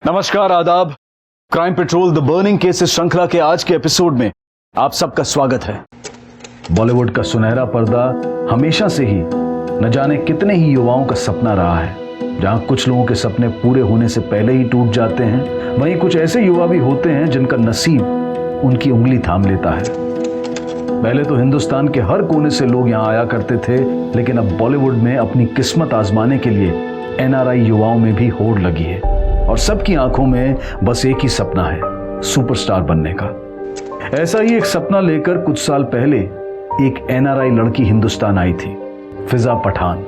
नमस्कार, आदाब। Crime petrol the burning cases श्रृंखला के आज के एपिसोड में आप सबका स्वागत है। बॉलीवुड का सुनहरा पर्दा हमेशा से ही न जाने कितने ही युवाओं का सपना रहा है। जहां कुछ लोगों के सपने पूरे होने से पहले ही टूट जाते हैं, वहीं कुछ ऐसे युवा भी होते हैं जिनका नसीब उनकी उंगली थाम लेता है। पहले तो हिंदुस्तान के हर कोने से लोग यहाँ आया करते थे, लेकिन अब बॉलीवुड में अपनी किस्मत आजमाने के लिए NRI युवाओं में भी होड़ लगी है और सबकी आंखों में बस एक ही सपना है, सुपरस्टार बनने का। ऐसा ही एक सपना लेकर कुछ साल पहले एक NRI लड़की हिंदुस्तान आई थी, फिजा पठान।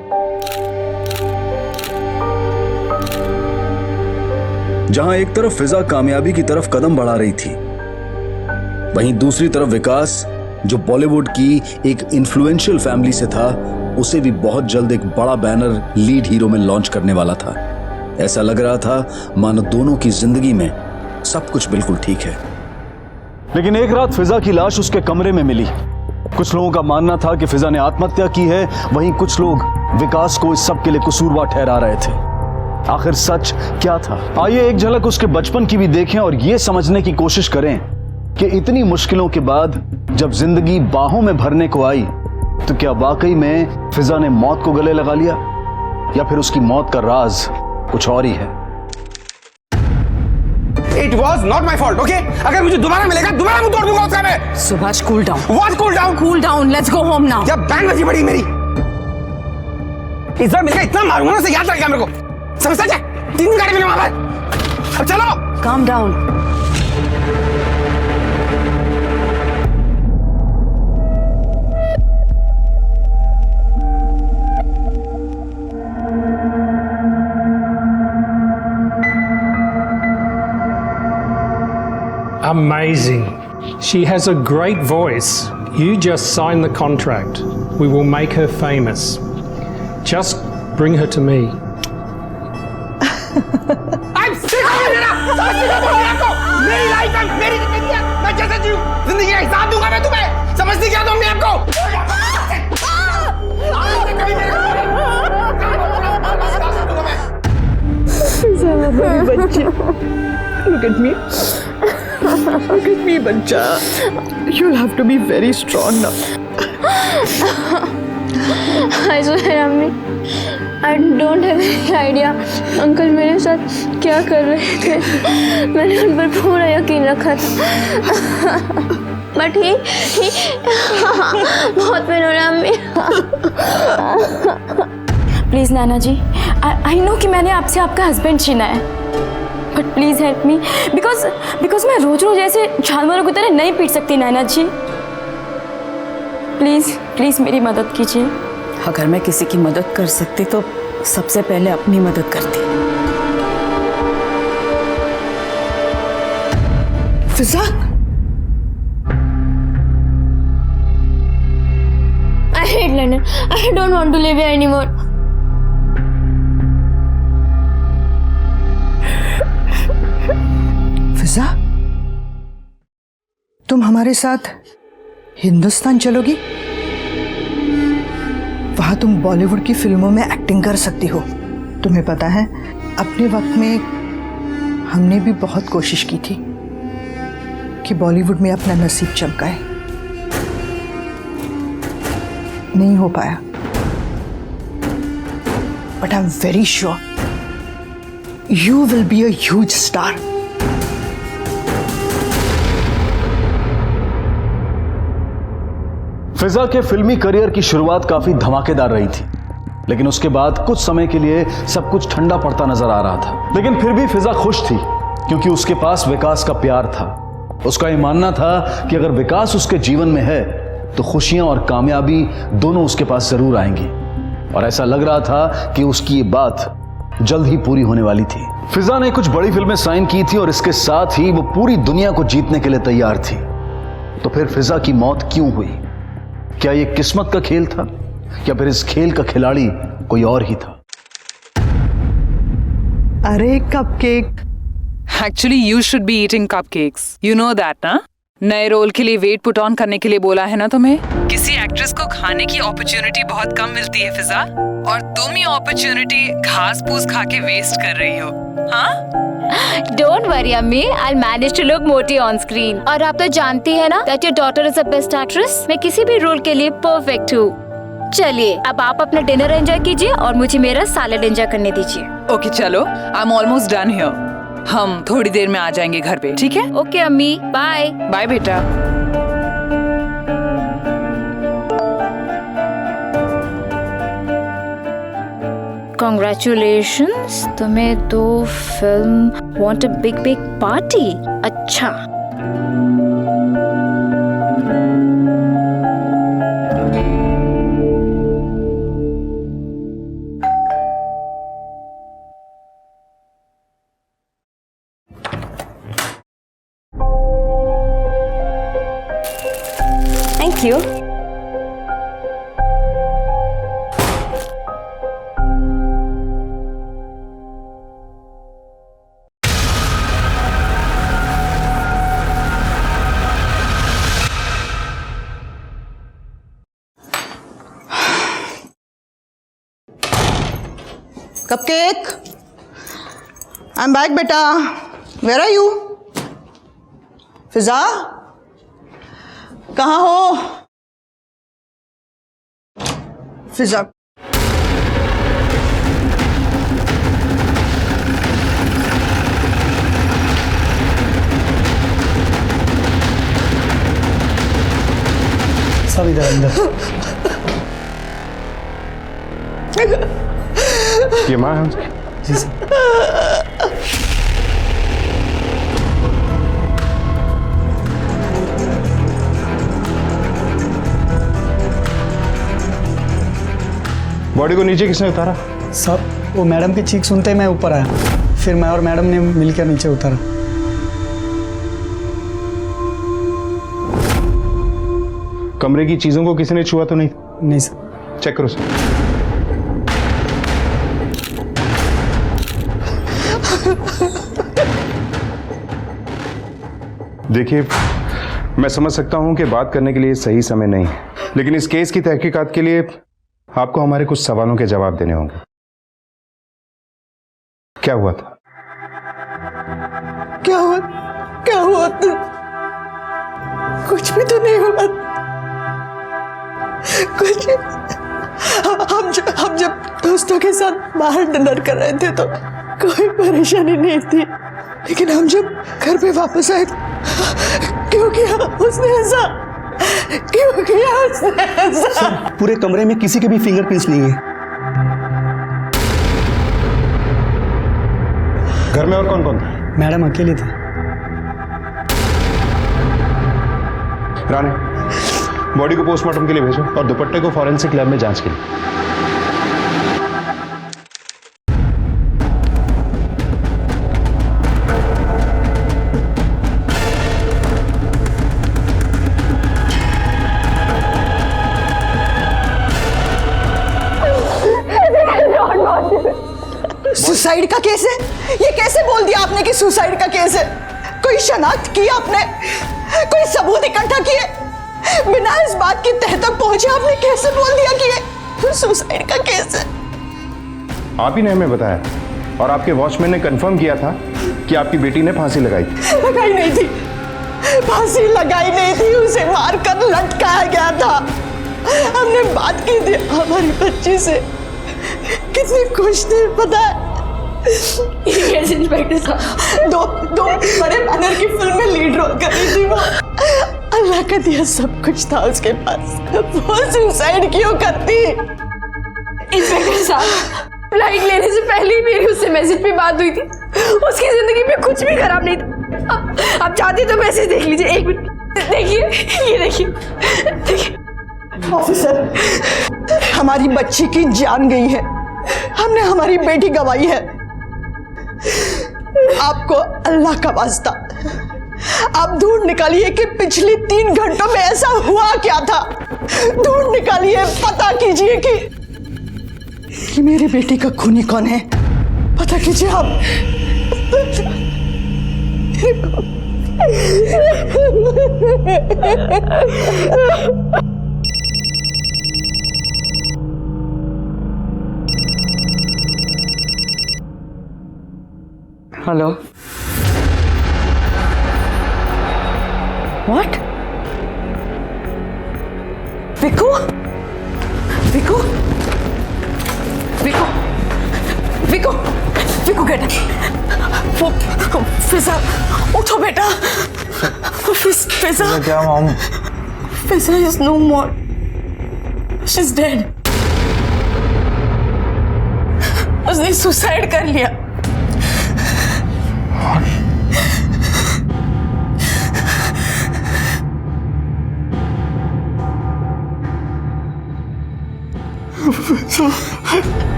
जहां एक तरफ फिजा कामयाबी की तरफ कदम बढ़ा रही थी, वहीं दूसरी तरफ विकास, जो बॉलीवुड की एक इन्फ्लुएंशियल फैमिली से था, उसे भी बहुत जल्द एक बड़ा बैनर लीड हीरो में लॉन्च करने वाला था। ऐसा लग रहा था मानो दोनों की जिंदगी में सब कुछ बिल्कुल ठीक है। लेकिन एक रात फिजा की लाश उसके कमरे में मिली। कुछ लोगों का मानना था कि फिजा ने आत्महत्या की है, वहीं कुछ लोग विकास को इस सब के लिए कसूरवार ठहरा रहे थे। आखिर सच क्या था? आइए एक झलक उसके बचपन की भी देखें और यह समझने की कोशिश करें कि इतनी मुश्किलों के बाद जब जिंदगी बाहों में भरने को आई, तो क्या वाकई में फिजा ने मौत को गले लगा लिया, या फिर उसकी मौत का राज कुछ और ही है। It was not my fault, okay? अगर मुझे दोबारा मिलेगा, दोबारा मुंह तोड़ दूंगा उसका मैं। Subhash, cool down. What cool down? Cool down. Let's go home now. जब बैंड बजी पड़ी मेरी, इस बार मिलेगा इतना मारूंगा ना, उसे याद रहेगा मेरे को। समझता है? 3 गाड़ी मिले वहां पर। अब चलो। Calm down. Amazing. She has a great voice. You just sign the contract. We will make her famous. Just bring her to me. I'm sick of it ना। समझती क्या तुम आपको? मेरी लाइफ है, मेरी जिंदगी है। मैं जैसे जीऊँ, जिंदगी का हिसाब दूंगा मैं तुम्हें। समझती क्या तुमने आपको? कभी मेरे Look at me. Look at me, बच्चा. You'll have to be very strong now. I swear, अम्मी, I don't have any idea. Uncle मेरे साथ क्या कर रहे थे। मैंने उन पर पूरा यकीन रखा था। बट ही बहुत पेन हो रहा है अम्मी। Please Nana ji, I know कि मैंने आपसे आपका हस्बैंड छीना है, but please help me, because मैं रोज रोज ऐसे जानवरों की तरह नहीं पीट सकती नाना जी। प्लीज़ मेरी मदद कीजिए। अगर मैं किसी की मदद कर सकती तो सबसे पहले अपनी मदद करती। फिजा, I hate London. I don't want to live here anymore. फिजा, तुम हमारे साथ हिंदुस्तान चलोगी? वहां तुम बॉलीवुड की फिल्मों में एक्टिंग कर सकती हो। तुम्हें पता है, अपने वक्त में हमने भी बहुत कोशिश की थी कि बॉलीवुड में अपना नसीब चमकाए, नहीं हो पाया। But I am very sure you will be a huge star. Fiza के फिल्मी करियर की शुरुआत काफी धमाकेदार रही थी, लेकिन उसके बाद कुछ समय के लिए सब कुछ ठंडा पड़ता नजर आ रहा था। लेकिन फिर भी फिजा खुश थी, क्योंकि उसके पास विकास का प्यार था। उसका ये मानना था कि अगर विकास उसके जीवन में है तो खुशियां और कामयाबी दोनों उसके पास जरूर आएंगी, और ऐसा लग रहा था कि उसकी ये बात जल्द ही पूरी होने वाली थी। फिजा ने कुछ बड़ी फिल्में साइन की थी और इसके साथ ही वो पूरी दुनिया को जीतने के लिए तैयार थी। तो फिर फिजा की मौत क्यों हुई? क्या ये किस्मत का खेल था, या फिर इस खेल का खिलाड़ी कोई और ही था? अरे cupcake, Actually, you should be eating cupcakes. You know that, ना? नए रोल के लिए वेट पुट ऑन करने के लिए बोला है ना तुम्हें। किसी एक्ट्रेस को खाने की अपॉर्चुनिटी बहुत कम मिलती है फिजा, और तुम ये अपॉर्चुनिटी घास फूस खा के वेस्ट कर रही हो। हाँ, डोंट वरी अम्मी, आई मैनेज टू लुक मोटी ऑन स्क्रीन। और आप तो जानती है ना that your daughter is the best actress. मैं किसी भी रोल के लिए परफेक्ट हूँ। चलिए अब आप अपना डिनर एंजॉय कीजिए और मुझे मेरा सैलेड एंजॉय करने दीजिए। ओके चलो, I am almost done here. हम थोड़ी देर में आ जाएंगे घर पे, ठीक है? ओके अम्मी, बाय। बाय बेटा। Congratulations, तुम्हें 2 film want a big big party. अच्छा thank you. Cupcake, I am back बेटा। Where are you? फिजा, कहाँ हो? फिजा, सब इधर अंदर। ये माँ है? जी सर। बॉडी को नीचे किसने उतारा? सब वो मैडम की चीख सुनते ही मैं ऊपर आया, फिर मैं और मैडम ने मिलकर नीचे उतारा। कमरे की चीजों को किसी ने छुआ तो नहीं? नहीं सर। चेक करो सर। देखिए, मैं समझ सकता हूं कि बात करने के लिए सही समय नहीं है, लेकिन इस केस की तहकीकात के लिए आपको हमारे कुछ सवालों के जवाब देने होंगे। क्या हुआ था? क्या हुआ? क्या हुआ? कुछ भी तो नहीं हुआ। कुछ हम जब दोस्तों के साथ बाहर डिनर कर रहे थे तो कोई परेशानी नहीं थी, लेकिन हम जब घर पे वापस आए, क्यों किया उसने ऐसा? क्यों किया उसने ऐसा? सर, पूरे कमरे में किसी के भी फिंगरप्रिंट्स नहीं है। घर में और कौन कौन था? मैडम अकेले थे। रानी, बॉडी को पोस्टमार्टम के लिए भेजो और दुपट्टे को फॉरेंसिक लैब में जांच के लिए। सुसाइड का केस है? ये कैसे बोल दिया आपने कि सुसाइड का केस है? कोई शनाख्त की आपने? कोई सबूत इकट्ठा किए? बिना इस बात की तह तक पहुंचे आपने कैसे बोल दिया कि ये सुसाइड का केस है? आप ही ने हमें बताया और आपके वॉचमैन ने कंफर्म किया था कि आपकी बेटी ने फांसी लगाई थी। लगाई नहीं थी, फांसी लगाई नहीं थी, उसे मारकर लटकाया गया था। हमने बात की थी हमारी बच्ची से, कितनी खुश थी पता है? इंस्पेक्टर साहब, दो बड़े बैनर की फिल्म में लीड रोल कर रही थी वो। अल्लाह का दिया सब कुछ था उसके पास, वो सुसाइड क्यों करती? इंस्पेक्टर साहब, फ्लाइट लेने से पहले ही मेरी उससे मैसेज पे बात हुई थी। उसकी जिंदगी में कुछ भी खराब नहीं था। आप चाहते तो मैसेज देख लीजिए। एक मिनट देखिए, ये देखिए। ऑफिसर, हमारी बच्ची की जान गई है, हमने हमारी बेटी गंवाई है। आपको अल्लाह का वास्ता आप ढूंढ निकालिए कि पिछले 3 घंटों में ऐसा हुआ क्या था। ढूंढ निकालिए, पता कीजिए कि मेरी बेटी का खूनी कौन है। पता कीजिए आप। Hello. What? Viku? Viku? Viku? Viku? Viku get वो फिजा, उठो बेटा। फिजा क्या mom? Fiza is no more, she is dead. उसने सुसाइड कर लिया।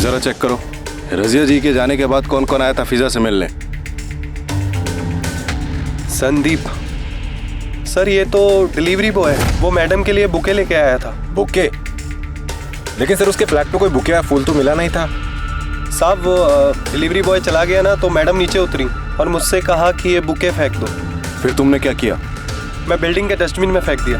जरा चेक करो, रजिया जी के जाने के बाद कौन कौन आया था फिजा से मिलने। संदीप सर, ये तो डिलीवरी बॉय है, वो मैडम के लिए बुके लेके आया था। बुके? लेकिन सर उसके फ्लैट पे कोई बुके या फूल तो मिला नहीं था। साहब वो डिलीवरी बॉय चला गया ना, तो मैडम नीचे उतरी और मुझसे कहा कि ये बुके फेंक दो। फिर तुमने क्या किया? मैं बिल्डिंग के डस्टबिन में फेंक दिया।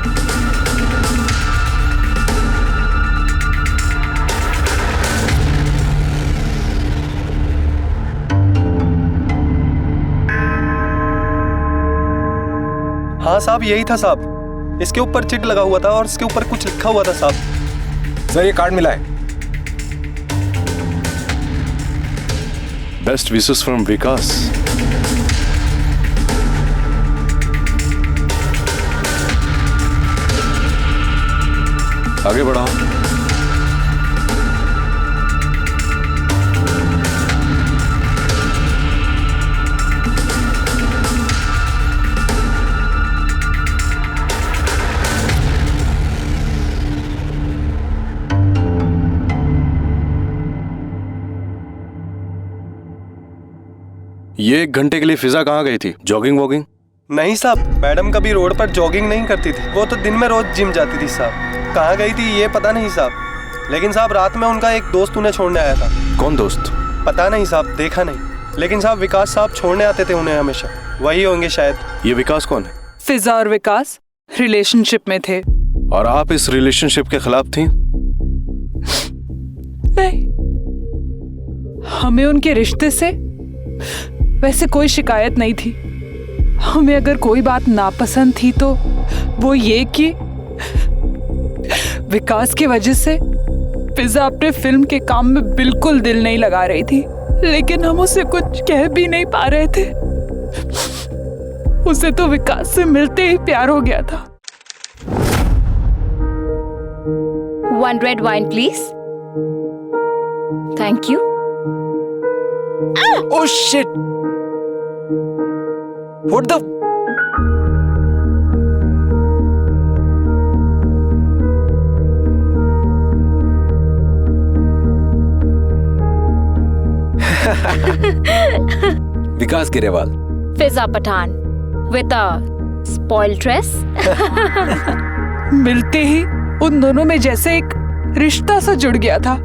हाँ साहब, यही था साहब। इसके ऊपर चिट लगा हुआ था और इसके ऊपर कुछ लिखा हुआ था साहब। सर ये कार्ड मिला है। बेस्ट विशेस फ्रॉम विकास। आगे बढ़ाओ। ये 1 घंटे के लिए फिजा कहाँ गई थी? Jogging vlogging? नहीं साहब, मैडम कभी रोड पर जॉगिंग नहीं करती थी, वो तो दिन में रोज जिम जाती थी साहब। कहाँ गई थी ये पता नहीं साहब, लेकिन साहब रात में उनका एक दोस्त उन्हें छोड़ने आया था। कौन दोस्त? पता नहीं साहब, देखा नहीं, लेकिन साहब विकास साहब छोड़ने आते थे उन्हें हमेशा, वही होंगे शायद। ये विकास कौन है? फिजा और विकास रिलेशनशिप में थे। और आप इस रिलेशनशिप के खिलाफ थी? नहीं, हमें उनके रिश्ते से वैसे कोई शिकायत नहीं थी। हमें अगर कोई बात नापसंद थी तो वो ये कि विकास की वजह से फिजा अपने फिल्म के काम में बिल्कुल दिल नहीं लगा रही थी, लेकिन हम उसे कुछ कह भी नहीं पा रहे थे। उसे तो विकास से मिलते ही प्यार हो गया था। 1 red wine please. Thank you. Oh shit! What the? Vikas Grewal. Fiza Pathan with a spoiled dress. मिलते ही उन दोनों में जैसे एक रिश्ता सा जुड़ गया था।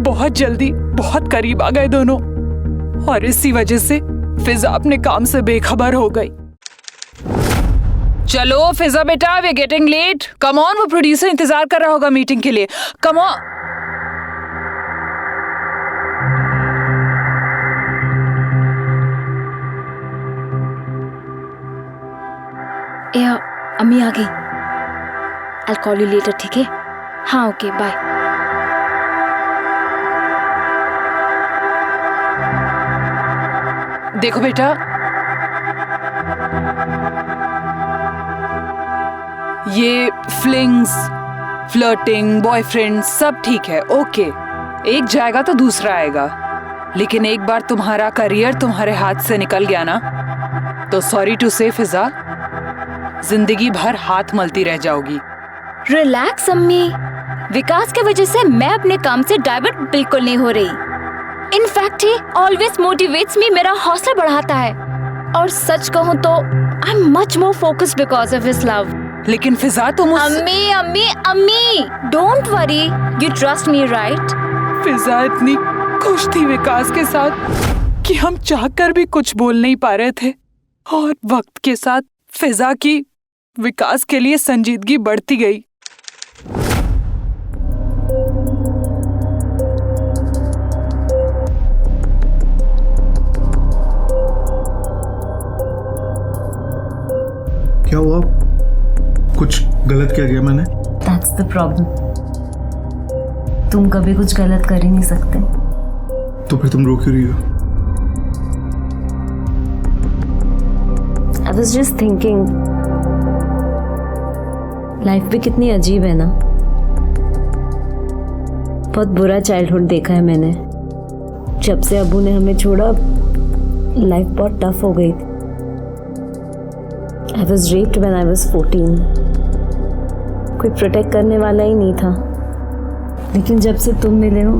बहुत जल्दी बहुत करीब आ गए दोनों, और इसी वजह से फिजा अपने काम से बेखबर हो गई। चलो फिजा बेटा, we getting late. Come on, वो प्रोड्यूसर इंतजार कर रहा होगा मीटिंग के लिए। Come on. या अम्मी आ गई। I'll call you later, ठीक है? हाँ ओके, बाय। देखो बेटा, ये फ्लिंग्स, फ्लर्टिंग, बॉयफ्रेंड सब ठीक है, ओके। एक जाएगा तो दूसरा आएगा, लेकिन एक बार तुम्हारा करियर तुम्हारे हाथ से निकल गया ना, तो सॉरी टू से फिजा, जिंदगी भर हाथ मलती रह जाओगी। रिलैक्स अम्मी, विकास की वजह से मैं अपने काम से डाइवर्ट बिल्कुल नहीं हो रही। In fact he always motivates me, मेरा हौसला बढ़ाता है। और सच कहूँ तो I am much more focused because of his love. लेकिन फिजा तुम अम्मी अम्मी अम्मी, don't worry, you trust me right? Fiza इतनी खुश थी विकास के साथ कि हम चाहकर भी कुछ बोल नहीं पा रहे थे, और वक्त के साथ फिजा की विकास के लिए संजीदगी बढ़ती गई। क्या हुआ? कुछ गलत क्या किया मैंने? That's the problem. तुम कभी कुछ गलत कर ही नहीं सकते। तो फिर तुम रो क्यों रही हो? I was just thinking, life भी कितनी अजीब है ना। बहुत बुरा चाइल्डहुड देखा है मैंने। जब से अबू ने हमें छोड़ा, लाइफ बहुत टफ हो गई थी। I was raped when I was 14. कोई प्रोटेक्ट करने वाला ही नहीं था। लेकिन जब से तुम मिले हो,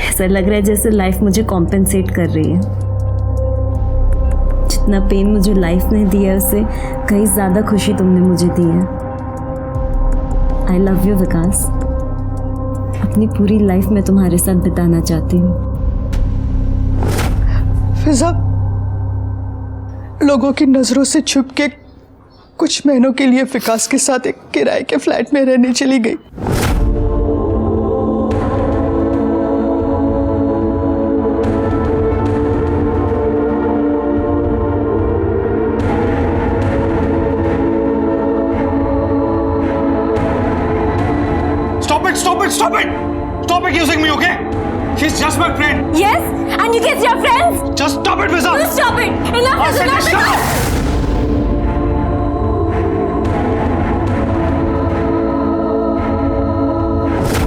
ऐसा लग रहा है जैसे लाइफ मुझे कॉम्पेंसेट कर रही है। जितना पेन मुझे लाइफ ने दिया, उससे कहीं ज़्यादा खुशी तुमने मुझे दी है। आई लव यू विकास। अपनी पूरी लाइफ में तुम्हारे साथ बिताना चाहती हूँ। फिजा लोगों की नजरों से छुप के कुछ महीनों के लिए विकास के साथ एक किराए के फ्लैट में रहने चली गई। Stop it! Stop accusing me, okay? She's just my friend. Yes, and you kiss your friends. Just stop it, Fiza. Please stop it. Enough is enough.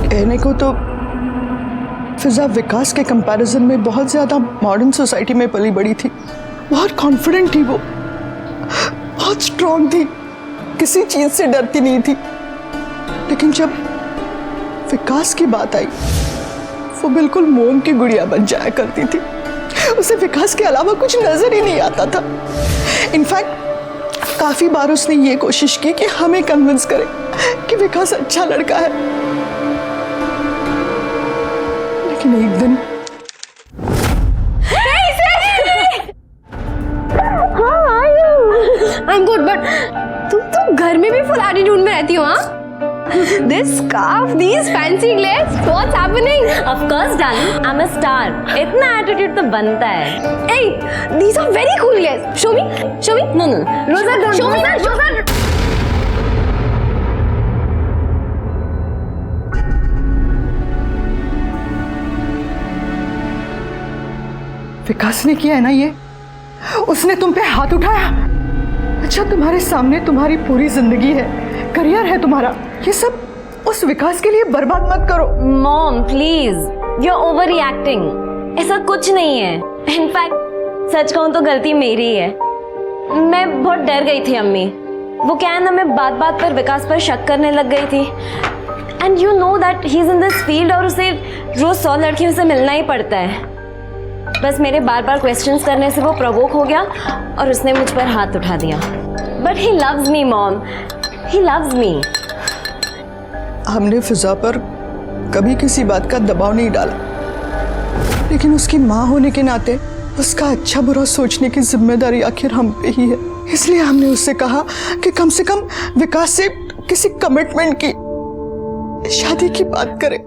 कहने को तो फिजा विकास के कंपैरिजन में बहुत ज्यादा मॉडर्न सोसाइटी में पली बड़ी थी। बहुत कॉन्फिडेंट थी वो, बहुत स्ट्रांग थी, किसी चीज से डरती नहीं थी। लेकिन जब विकास की बात आई, वो बिल्कुल मोम की गुड़िया बन जाया करती थी। उसे विकास के अलावा कुछ नजर ही नहीं आता था। इनफैक्ट काफी बार उसने ये कोशिश की कि हमें कन्विंस करे कि विकास अच्छा लड़का है। लेकिन एक दिन I'm good, but तुम घर में भी फुल एटीट्यूड में रहती हो, हाँ? This scarf, these fancy glares, what's happening? Of course, darling, I'm a star. इतना एटीट्यूड तो बनता है। Hey, these are very cool glares. Show me, show me. No. Rosa, don't show me. Rosa. विकास ने किया है ना ये, उसने तुम पे हाथ उठाया। अच्छा, तुम्हारे सामने तुम्हारी पूरी जिंदगी है, करियर है तुम्हारा, ये सब उस विकास के लिए बर्बाद मत करो। Mom please, you are overreacting. ऐसा कुछ नहीं है। इनफैक्ट सच कहूँ तो गलती मेरी है। मैं बहुत डर गई थी अम्मी। वो क्या है ना, मैं बात बात पर विकास पर शक करने लग गई थी। And you know that he is in this field और उसे रोज 100 लड़कियों से मिलना ही पड़ता है। बस मेरे बार बार क्वेश्चंस करने से वो प्रवोक हो गया और उसने मुझ पर हाथ उठा दिया। But he loves me mom, he loves me. हमने फिजा पर कभी किसी बात का दबाव नहीं डाला, लेकिन उसकी माँ होने के नाते उसका अच्छा बुरा सोचने की जिम्मेदारी आखिर हम पे ही है। इसलिए हमने उससे कहा कि कम से कम विकास से किसी कमिटमेंट की, शादी की बात करे।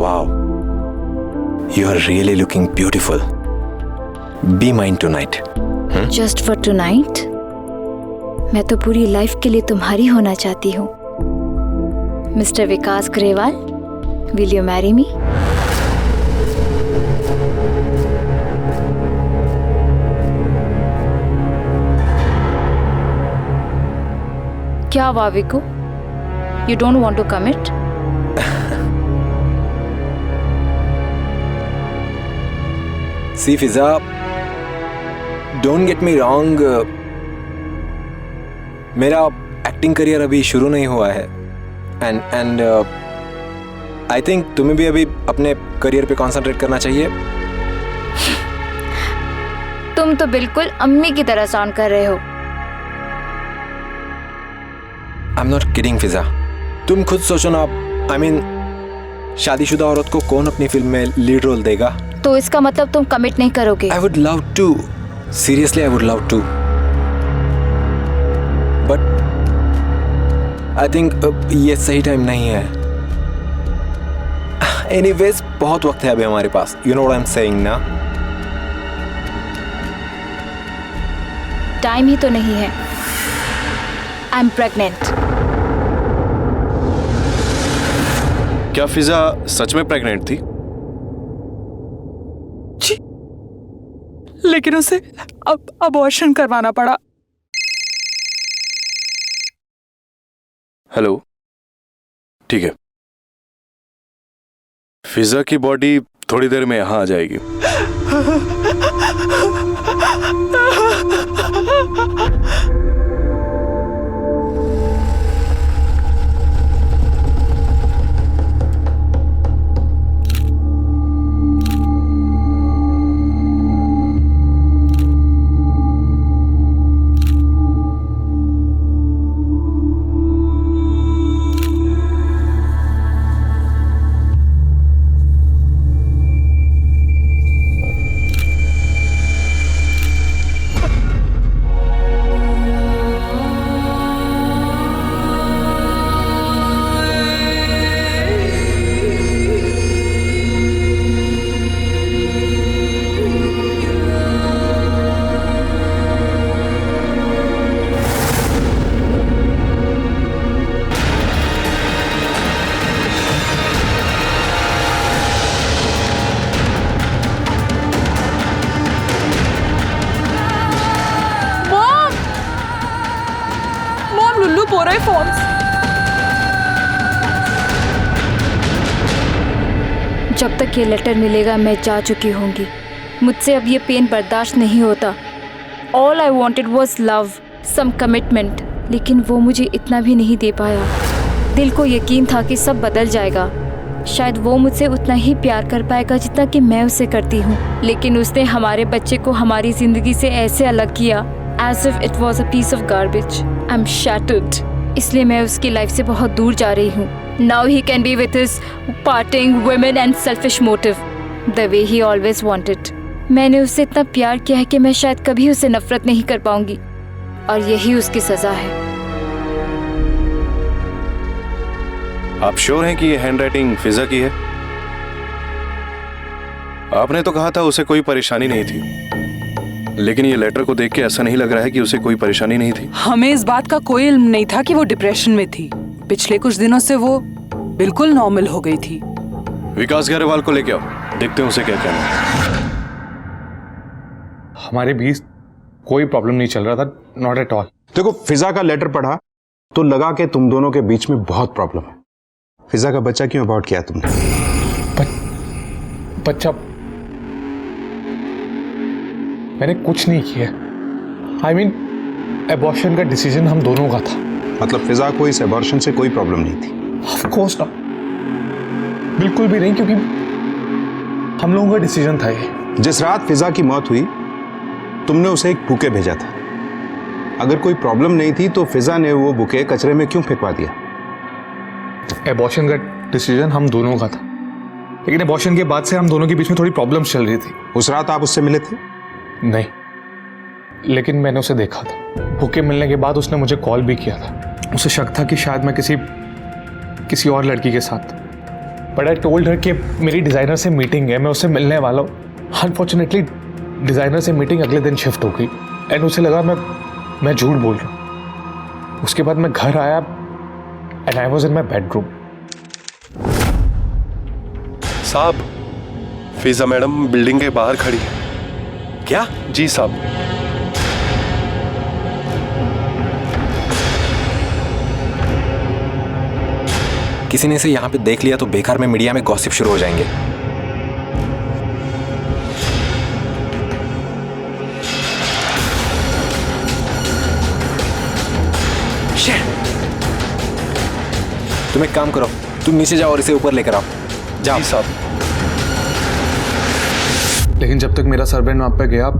Wow, you are really looking beautiful. Be mine tonight. Just for tonight? मैं तो पूरी लाइफ के लिए तुम्हारी होना चाहती हूँ। Mister Vikas Grewal, will you marry me? क्या हुआ विकू? You don't want to commit? See Fiza, don't get me wrong, मेरा एक्टिंग करियर अभी शुरू नहीं हुआ है एंड आई थिंक तुम्हें भी अभी अपने करियर पे कंसंट्रेट करना चाहिए। तुम तो बिल्कुल अम्मी की तरह साउंड कर रहे हो। आई एम नॉट किडिंग फिजा, तुम खुद सोचो ना। आई मीन शादीशुदा औरत को कौन अपनी फिल्म में लीड रोल देगा? तो इसका मतलब तुम कमिट नहीं करोगे? I would love to, seriously I would love to, but I think ये सही टाइम नहीं है। एनीवेज बहुत वक्त है अभी हमारे पास। You know what I am saying ना? टाइम ही तो नहीं है। I am pregnant. क्या फिजा सच में प्रेग्नेंट थी? जी, लेकिन उसे अब अबॉर्शन करवाना पड़ा। हेलो, ठीक है। फिजा की बॉडी थोड़ी देर में यहां आ जाएगी। जब तक ये लेटर मिलेगा मैं जा चुकी होंगी। मुझसे अब ये पेन बर्दाश्त नहीं होता। All I wanted was love, some commitment, लेकिन वो मुझे इतना भी नहीं दे पाया। दिल को यकीन था कि सब बदल जाएगा, शायद वो मुझसे उतना ही प्यार कर पाएगा जितना कि मैं उससे करती हूँ, लेकिन उसने हमारे बच्चे को हमारी जिंदगी से ऐसे अलग किया as if it was a piece of garbage. I'm shattered. इसलिए मैं उसकी लाइफ से बहुत दूर जा रही हूँ। Now he can be with his partying women and selfish motive, the way he always wanted. मैंने उससे इतना प्यार किया है कि मैं शायद कभी उसे नफरत नहीं कर पाऊंगी, और यही उसकी सजा है। आप श्योर हैं कि ये हैंडराइटिंग फिजा की है? आपने तो कहा था उसे कोई परेशानी नहीं थी, लेकिन ये लेटर को देख के ऐसा नहीं लग रहा है कि उसे कोई परेशानी नहीं थी। हमें इस बात का कोई इल्म नहीं था कि वो डिप्रेशन में थी। पिछले कुछ दिनों से वो बिल्कुल नॉर्मल हो गई थी। विकास ग्रेवाल को लेके आओ, देखते हैं उसे क्या कहना है। हमारे बीच कोई प्रॉब्लम नहीं चल रहा था, नॉट एट ऑल। देखो, फिजा का लेटर पढ़ा तो लगा कि तुम दोनों के बीच में बहुत प्रॉब्लम है। फिजा का बच्चा क्यों अबॉर्ट किया तुमने? बच्चा मैंने कुछ नहीं किया। आई मीन एबॉर्शन का डिसीजन हम दोनों का था। मतलब फिजा को इस एबॉर्शन से कोई प्रॉब्लम नहीं थी? ऑफ कोर्स ना, बिल्कुल भी नहीं, क्योंकि हम लोगों का डिसीजन था ये। जिस रात फिजा की मौत हुई तुमने उसे एक बुके भेजा था। अगर कोई प्रॉब्लम नहीं थी तो फिजा ने वो बुके कचरे में क्यों फेंकवा दिया? एबॉर्शन का डिसीजन हम दोनों का था, लेकिन एबॉर्शन के बाद से हम दोनों के बीच में थोड़ी प्रॉब्लम्स चल रही थी। उस रात आप उससे मिले थे? नहीं, लेकिन मैंने उसे देखा था। बुके मिलने के बाद उसने मुझे कॉल भी किया था। उसे शक था कि शायद मैं किसी और लड़की के साथ। बट आई टोल्ड हर कि मेरी डिज़ाइनर से मीटिंग है, मैं उससे मिलने वाला हूँ। अनफॉर्चुनेटली डिज़ाइनर से मीटिंग अगले दिन शिफ्ट हो गई एंड उसे लगा मैं झूठ बोल रहा हूँ। उसके बाद मैं घर आया and I was in my bedroom. साहब, फिजा मैडम बिल्डिंग के बाहर खड़ी है। क्या? जी साहब। किसी ने इसे यहाँ पे देख लिया तो बेकार में मीडिया में गॉसिप शुरू हो जाएंगे। तुम एक काम करो, तुम नीचे जाओ और इसे ऊपर लेकर आओ। जाओ साहब। लेकिन जब तक मेरा सर्वेंट वहां पे गया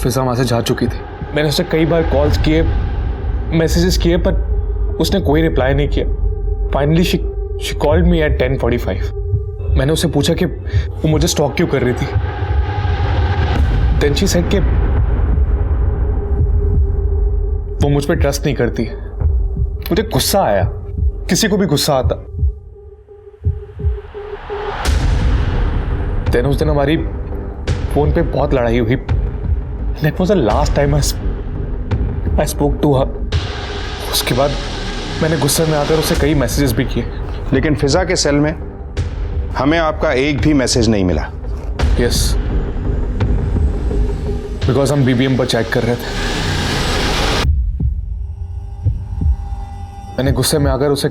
फिजा वहाँ से जा चुकी थी। मैंने उसे कई बार कॉल्स किए, मैसेजेस किए, पर उसने कोई रिप्लाई नहीं किया। Finally she called me at 10:45। मैंने उससे पूछा कि वो मुझे स्टॉक क्यों कर रही थी। देन शी सेड कि वो मुझ पर ट्रस्ट नहीं करती। मुझे गुस्सा आया, किसी को भी गुस्सा आता। देन उस दिन हमारी फोन पे बहुत लड़ाई हुई। That was the last time I spoke to her. उसके बाद मैंने गुस्से में आकर उसे कई मैसेजेस भी किए। लेकिन फिजा के सेल में हमें आपका एक भी मैसेज नहीं मिला। यस, बिकॉज हम BBM पर चेक कर रहे थे। मैंने गुस्से में आकर उसे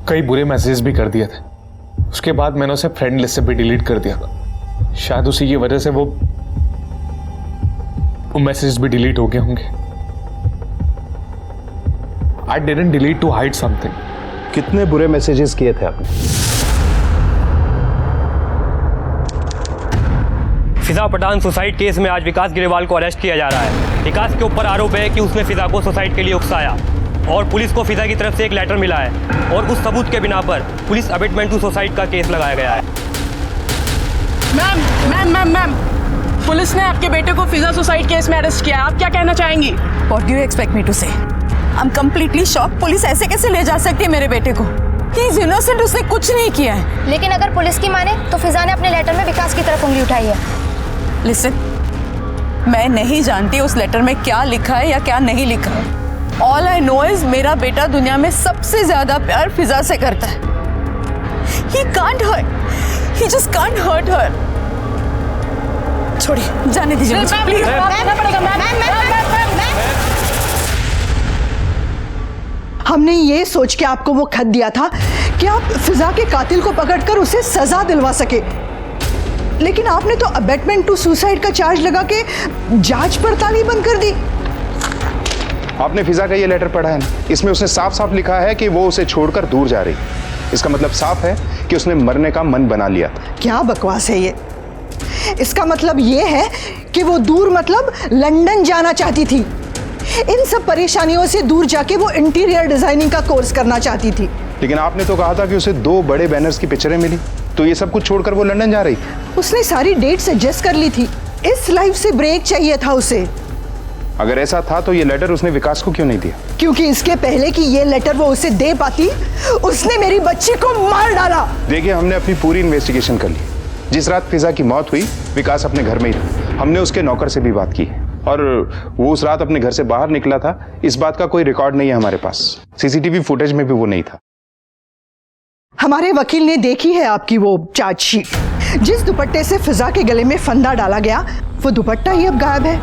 कई बुरे मैसेजेस भी कर दिए थे। उसके बाद मैंने उसे फ्रेंड लिस्ट से भी डिलीट कर दिया था। शायद उसी की वजह से वो मैसेजेस भी डिलीट हो गए होंगे। I didn't delete to hide something. कितने बुरे मैसेजेस किए थे आपने? फिजा पठान सुसाइड केस में आज विकास ग्रेवाल को अरेस्ट किया जा रहा है। विकास के ऊपर आरोप है कि उसने फिजा को सुसाइड के लिए उकसाया और पुलिस को फिजा की तरफ से एक लेटर मिला है और उस सबूत के बिना पर पुलिस अबेटमेंट टू सुसाइड का केस लगाया गया है। मैम, पुलिस ने आपके बेटे को फिजा सुसाइड केस में अरेस्ट किया। आप क्या कहना चाहेंगी? What do you expect me to say? I'm completely shocked. Police ऐसे कैसे ले जा सकती है मेरे बेटे को? He is innocent, उसने कुछ नहीं किया है। लेकिन अगर पुलिस की माने तो फिजा ने अपने लेटर में विकास की तरफ उंगली उठाई है। Listen, मैं नहीं जानती उस लेटर में क्या लिखा है या क्या नहीं लिखा है। All I know is मेरा बेटा दुनिया में सबसे ज्यादा प्यार फिजा से करता है। He can't hurt. He just can't hurt her. छोड़िए, जाने दीजिए मुझे, प्लीज। हमने ये सोच के आपको वो खत दिया था कि आप फिजा के कातिल को पकड़कर उसे सजा दिलवा सके, लेकिन आपने तो अबेटमेंट टू सुसाइड का चार्ज लगा के जांच पड़ताल ही बंद कर दी। आपने फिजा का ये लेटर पढ़ा है ना? इसमें उसने साफ साफ लिखा है कि वो उसे छोड़कर दूर जा रही। इसका मतलब साफ है कि उसने मरने का मन बना लिया था। क्या बकवास है ये? इसका मतलब ये है कि वो दूर मतलब लंदन जाना चाहती थी। इन सब परेशानियों से दूर जाके वो इंटीरियर डिजाइनिंग का कोर्स करना चाहती थी। लेकिन आपने तो कहा था कि उसे 2 बड़े बैनर्स की पिक्चरें मिली, तो ये सब कुछ छोड़कर वो लंदन जा रही थी। उसने सारी डेट्स एडजस्ट कर ली थी। इस लाइफ से ब्रेक चाहिए था उसे। अगर ऐसा था तो ये लेटर उसने विकास को क्यों नहीं दिया? क्योंकि इसके पहले कि ये लेटर वो उसे दे पाती, उसने मेरी बच्ची को मार डाला। देखिए, हमने अपनी पूरी इन्वेस्टिगेशन कर ली। जिस रात फिजा की मौत हुई, विकास अपने घर में ही था। हमने उसके नौकर से भी बात की और वो उस रात अपने घर से बाहर निकला था, इस बात का कोई रिकॉर्ड नहीं है हमारे पास। सीसीटीवी फुटेज में भी वो नहीं था। हमारे वकील ने देखी है आपकी वो चार्जशीट। जिस दुपट्टे से फिजा के गले में फंदा डाला गया, वो दुपट्टा ही अब गायब है।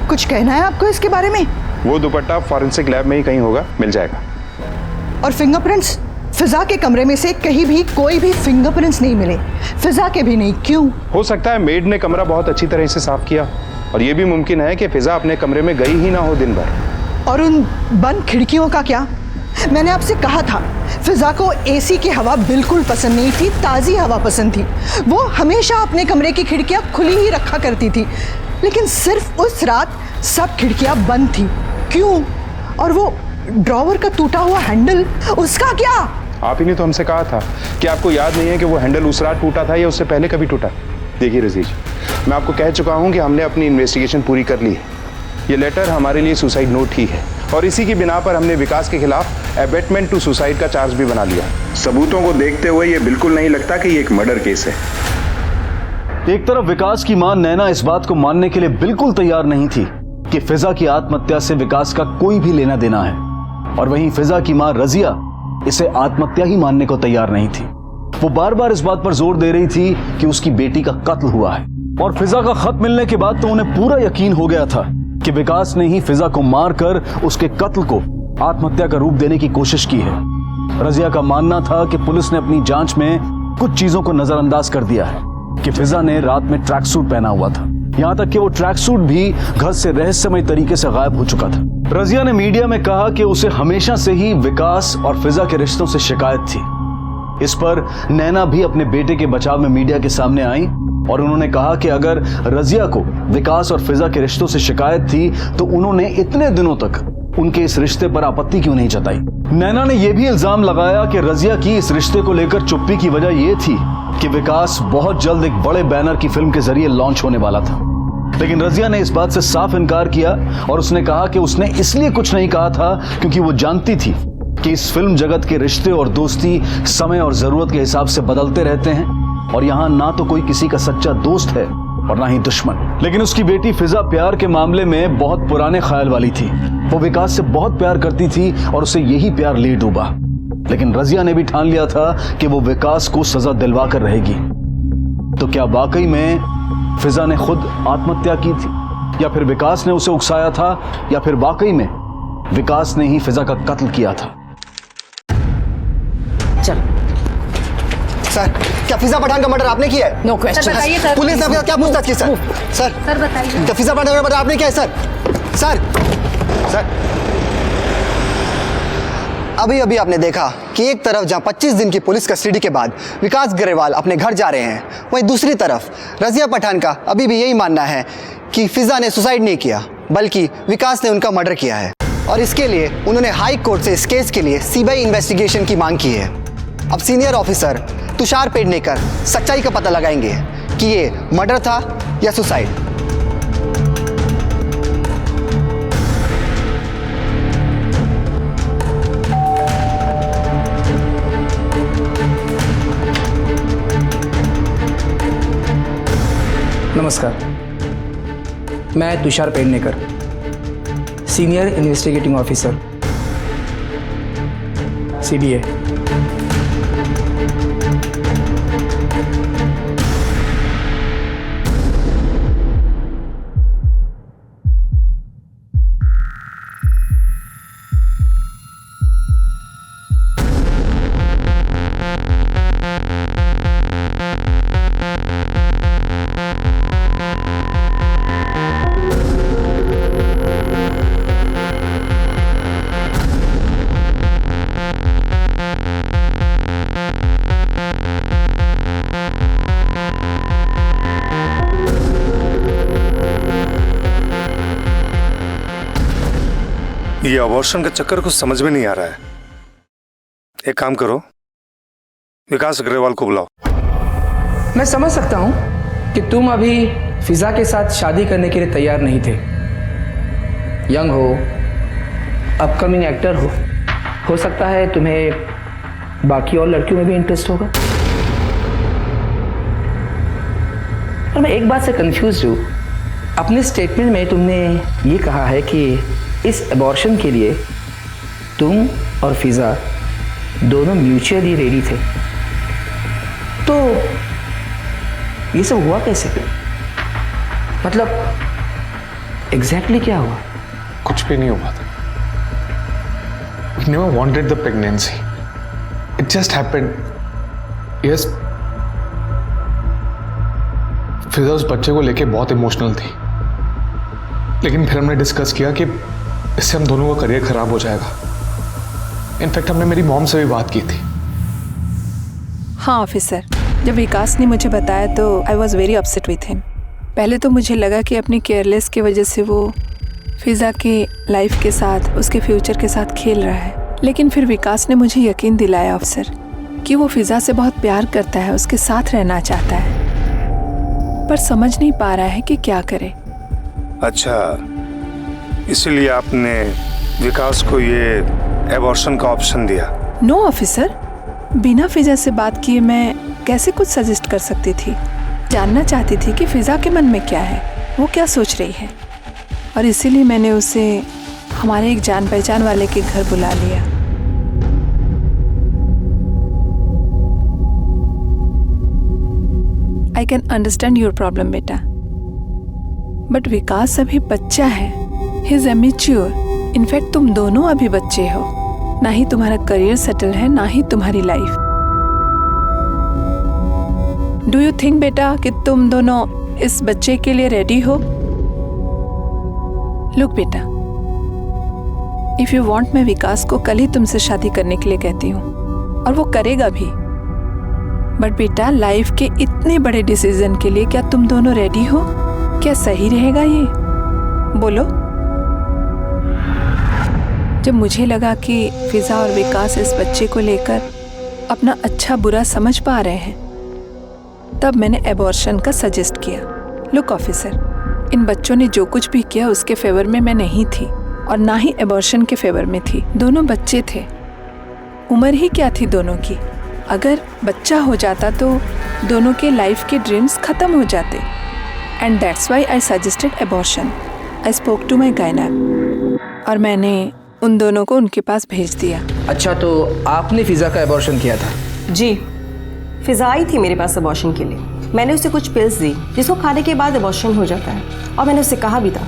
कुछ कहना है आपको इसके बारे में? वो दुपट्टा फॉरेंसिक लैब में ही कहीं होगा, मिल जाएगा। और फिंगरप्रिंट्स? फिजा के कमरे में से कहीं भी कोई भी फिंगरप्रिंट्स नहीं मिले, फिजा के भी नहीं। क्यों? हो सकता है मेड ने कमरा बहुत अच्छी तरह से साफ किया, और यह भी मुमकिन है कि फिजा अपने कमरे में गई ही ना हो दिन भर। और उन बंद खिड़कियों का क्या? मैंने आपसे कहा था फिजा को एसी की हवा बिल्कुल पसंद नहीं थी, ताज़ी हवा पसंद थी। वो हमेशा अपने कमरे की खिड़कियां खुली ही रखा करती थी, लेकिन सिर्फ उस रात सब खिड़कियां बंद थी। क्यों? और वो ड्रॉवर का टूटा हुआ हैंडल, उसका क्या? आप ही ने तो हमसे कहा था कि आपको याद नहीं है कि वो हैंडल उस रात टूटा था या उससे पहले कभी टूटा। देखिए रजीज, मैं आपको कह चुका हूं कि हमने अपनी इन्वेस्टिगेशन पूरी कर ली है। ये लेटर हमारे लिए सुसाइड नोट ही है, और इसी की बिना पर हमने विकास के खिलाफ अबेटमेंट टू सुसाइड का चार्ज भी बना लिया। सबूतों को देखते हुए ये बिल्कुल नहीं लगता कि ये एक मर्डर केस है। एक तरफ विकास की मां नैना इस बात को मानने के लिए बिल्कुल तैयार नहीं थी कि फिजा की आत्महत्या से विकास का कोई भी लेना देना है, और वहीं फिजा की मां रजिया इसे आत्महत्या ही मानने को तैयार नहीं थी। वो बार बार इस बात पर जोर दे रही थी कि उसकी बेटी का कत्ल हुआ है, और फिजा का खत मिलने के बाद तो उन्हें पूरा यकीन हो गया था कि विकास ने ही फिजा को मारकर उसके कत्ल को आत्महत्या का रूप देने की कोशिश की है। रजिया का मानना था कि पुलिस ने अपनी जांच में कुछ चीजों को नजरअंदाज कर दिया है कि फिजा ने रात में ट्रैक सूट पहना हुआ था, यहां तक कि वो ट्रैक सूट भी घर से रहस्यमय तरीके से गायब हो चुका था। रजिया ने मीडिया में कहा कि उसे हमेशा से ही विकास और फिजा के रिश्तों से शिकायत थी, इस पर नैना भी अपने बेटे के बचाव में मीडिया के सामने आई और उन्होंने कहा कि अगर रजिया को विकास और फिजा के रिश्तों से शिकायत थी तो उन्होंने इतने दिनों तक उनके इस रिश्ते पर आपत्ति क्यों नहीं जताई। नैना ने यह भी इल्जाम लगाया कि रजिया की इस रिश्ते को लेकर चुप्पी की वजह यह थी कि विकास बहुत जल्द एक बड़े बैनर की फिल्म के जरिए लॉन्च होने वाला था। लेकिन रजिया ने इस बात से साफ इनकार किया और उसने कहा कि उसने इसलिए कुछ नहीं कहा था क्योंकि वो जानती थी कि इस फिल्म जगत के रिश्ते और दोस्ती समय और जरूरत के हिसाब से बदलते रहते हैं और यहाँ ना तो कोई किसी का सच्चा दोस्त है और ना ही दुश्मन। लेकिन उसकी बेटी फिजा प्यार के मामले में बहुत पुराने ख्याल वाली थी। वो विकास से बहुत प्यार करती थी और उसे यही प्यार ले डूबा। लेकिन रजिया ने भी ठान लिया था कि वो विकास को सजा दिलवा कर रहेगी। तो क्या वाकई में फिजा ने खुद आत्महत्या की थी या फिर विकास ने उसे उकसाया था या फिर वाकई में विकास ने ही फिजा का कत्ल किया था? चल सर, क्या फिजा पठान का मर्डर आपने किया है? No question. बताइए सर। पुलिस ने आपके साथ क्या पूछताछ की सर? सर बताइए। क्या फिजा पठान का मर्डर आपने किया है सर? सर अभी अभी आपने देखा कि एक तरफ जहां 25 दिन की पुलिस कस्टडी के बाद विकास ग्रेवाल अपने घर जा रहे हैं, वहीं दूसरी तरफ रजिया पठान का अभी भी यही मानना है कि फिजा ने सुसाइड नहीं किया बल्कि विकास ने उनका मर्डर किया है। और इसके लिए उन्होंने हाई कोर्ट से इस केस के लिए सीबीआई इन्वेस्टिगेशन की मांग की है। अब सीनियर ऑफिसर तुषार पेडनेकर सच्चाई का पता लगाएंगे कि ये मर्डर था या सुसाइड। नमस्कार, मैं Tushar Pednekar, senior investigating officer, CBI. ये अबॉर्शन का चक्कर कुछ समझ में नहीं आ रहा है। एक काम करो, विकास अग्रवाल को बुलाओ। मैं समझ सकता हूं कि तुम अभी फिजा के साथ शादी करने के लिए तैयार नहीं थे। यंग हो, अपकमिंग एक्टर हो सकता है तुम्हें बाकी और लड़कियों में भी इंटरेस्ट होगा। और मैं एक बात से कंफ्यूज हूँ। अपने स्टेटमेंट में तुमने ये कहा है कि इस अबॉर्शन के लिए तुम और फिजा दोनों म्यूचुअली रेडी थे, तो ये सब हुआ कैसे? मतलब एग्जैक्टली क्या हुआ? कुछ भी नहीं हुआ था। We never wanted the pregnancy. It just happened. Yes. फिजा उस बच्चे को लेके बहुत इमोशनल थी, लेकिन फिर हमने डिस्कस किया कि इससे हम दोनों का करियर खराब हो जाएगा। इनफैक्ट हमने मेरी मॉम से भी बात की थी। हाँ ऑफिसर, जब विकास ने मुझे बताया तो I was very upset with him. पहले तो मुझे लगा कि अपनी केयरलेस की वजह से वो फिजा के लाइफ के साथ, उसके फ्यूचर के साथ खेल रहा है। लेकिन फिर विकास ने मुझे यकीन दिलाया ऑफिसर कि वो फिजा से बहुत प्यार करता है, उसके साथ रहना चाहता है, पर समझ नहीं पा रहा है कि क्या करे। अच्छा, इसीलिए आपने विकास को ये एबॉर्शन का ऑप्शन दिया? नो ऑफिसर, बिना फिजा से बात किए मैं कैसे कुछ सजेस्ट कर सकती थी। जानना चाहती थी कि फिजा के मन में क्या है, वो क्या सोच रही है, और इसीलिए मैंने उसे हमारे एक जान पहचान वाले के घर बुला लिया। I can understand your problem बेटा, बट विकास अभी बच्चा है, ही इज इमैच्योर। इनफैक्ट तुम दोनों अभी बच्चे हो, ना ही तुम्हारा करियर सेटल है, ना ही तुम्हारी लाइफ। डू यू थिंक बेटा कि तुम दोनों इस बच्चे के लिए रेडी हो? लुक बेटा, इफ यू वांट, मैं विकास को कल ही तुमसे शादी करने के लिए कहती हूँ, और वो करेगा भी। बट बेटा, लाइफ के इतने बड़े डिसीजन के लिए क्या तुम दोनों रेडी हो? क्या सही रहेगा ये? बोलो। जब मुझे लगा कि फिजा और विकास इस बच्चे को लेकर अपना अच्छा बुरा समझ पा रहे हैं, तब मैंने एबॉर्शन का सजेस्ट किया। लुक ऑफिसर, इन बच्चों ने जो कुछ भी किया उसके फेवर में मैं नहीं थी और ना ही एबॉर्शन के फेवर में थी। दोनों बच्चे थे, उम्र ही क्या थी दोनों की। अगर बच्चा हो जाता तो दोनों के लाइफ के ड्रीम्स खत्म हो जाते। And that's why I suggested abortion. I spoke to my gynaec और मैंने उन दोनों को उनके पास भेज दिया। अच्छा, तो आपने फिजा का एबॉर्शन किया था? जी, फिजा आई थी मेरे पास एबॉर्शन के लिए। मैंने उसे कुछ पिल्स दी जिसको खाने के बाद एबॉर्शन हो जाता है, और मैंने उससे कहा भी था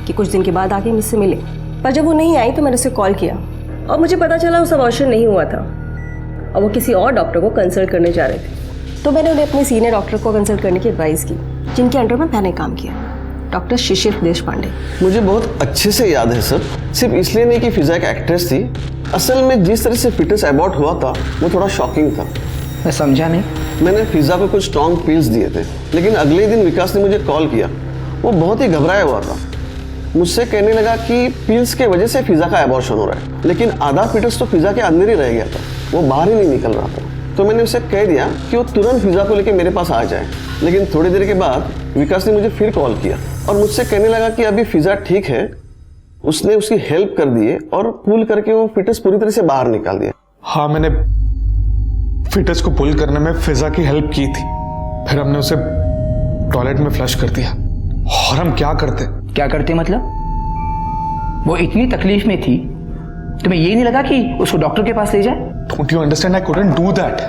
कि कुछ दिन के बाद आके मुझसे मिले। पर जब वो नहीं आई तो मैंने उसे कॉल किया और मुझे पता चला उस एबॉर्शन नहीं हुआ था और वो किसी और डॉक्टर को कंसल्ट करने जा रहे थे। तो मैंने उन्हें अपने सीनियर डॉक्टर को कंसल्ट करने की एडवाइस की, जिनके अंडर में मैंने काम किया, डॉक्टर शिशिर देशपांडे। मुझे बहुत अच्छे से याद है सर। सिर्फ इसलिए नहीं कि फिजा एक एक्ट्रेस थी, असल में जिस तरह से फिटनेस अबॉर्ट हुआ था वो थोड़ा शॉकिंग था। मैं समझा नहीं। मैंने फिजा को कुछ स्ट्रॉन्ग पिल्स दिए थे, लेकिन अगले दिन विकास ने मुझे कॉल किया। वो बहुत ही घबराया हुआ था, मुझसे कहने लगा कि पिल्स के वजह से फिजा का एबॉर्शन हो रहा है, लेकिन आधा फिटस तो फिजा के अंदर ही रह गया था, वो बाहर ही नहीं निकल रहा था। तो मैंने उसे कह दिया कि वो तुरंत फिजा को लेकर मेरे पास आ जाए। लेकिन थोड़ी देर के बाद विकास ने मुझे फिर कॉल किया और मुझसे कहने लगा कि अभी फिजा ठीक है। उसने उसकी हेल्प कर दिए और पुल करके वो फिटस पूरी तरह से बाहर निकाल दिया। हाँ, मैंने फिटस को पुल करने में फिजा की हेल्प की थी। फिर हमने उसे टॉयलेट में फ्लश कर दिया। और हम क्या करते मतलब? वो इतनी तकलीफ में थी, तुम्हें ये नहीं लगा कि उसको डॉक्टर के पास ले जाए? Don't you understand, I couldn't do that.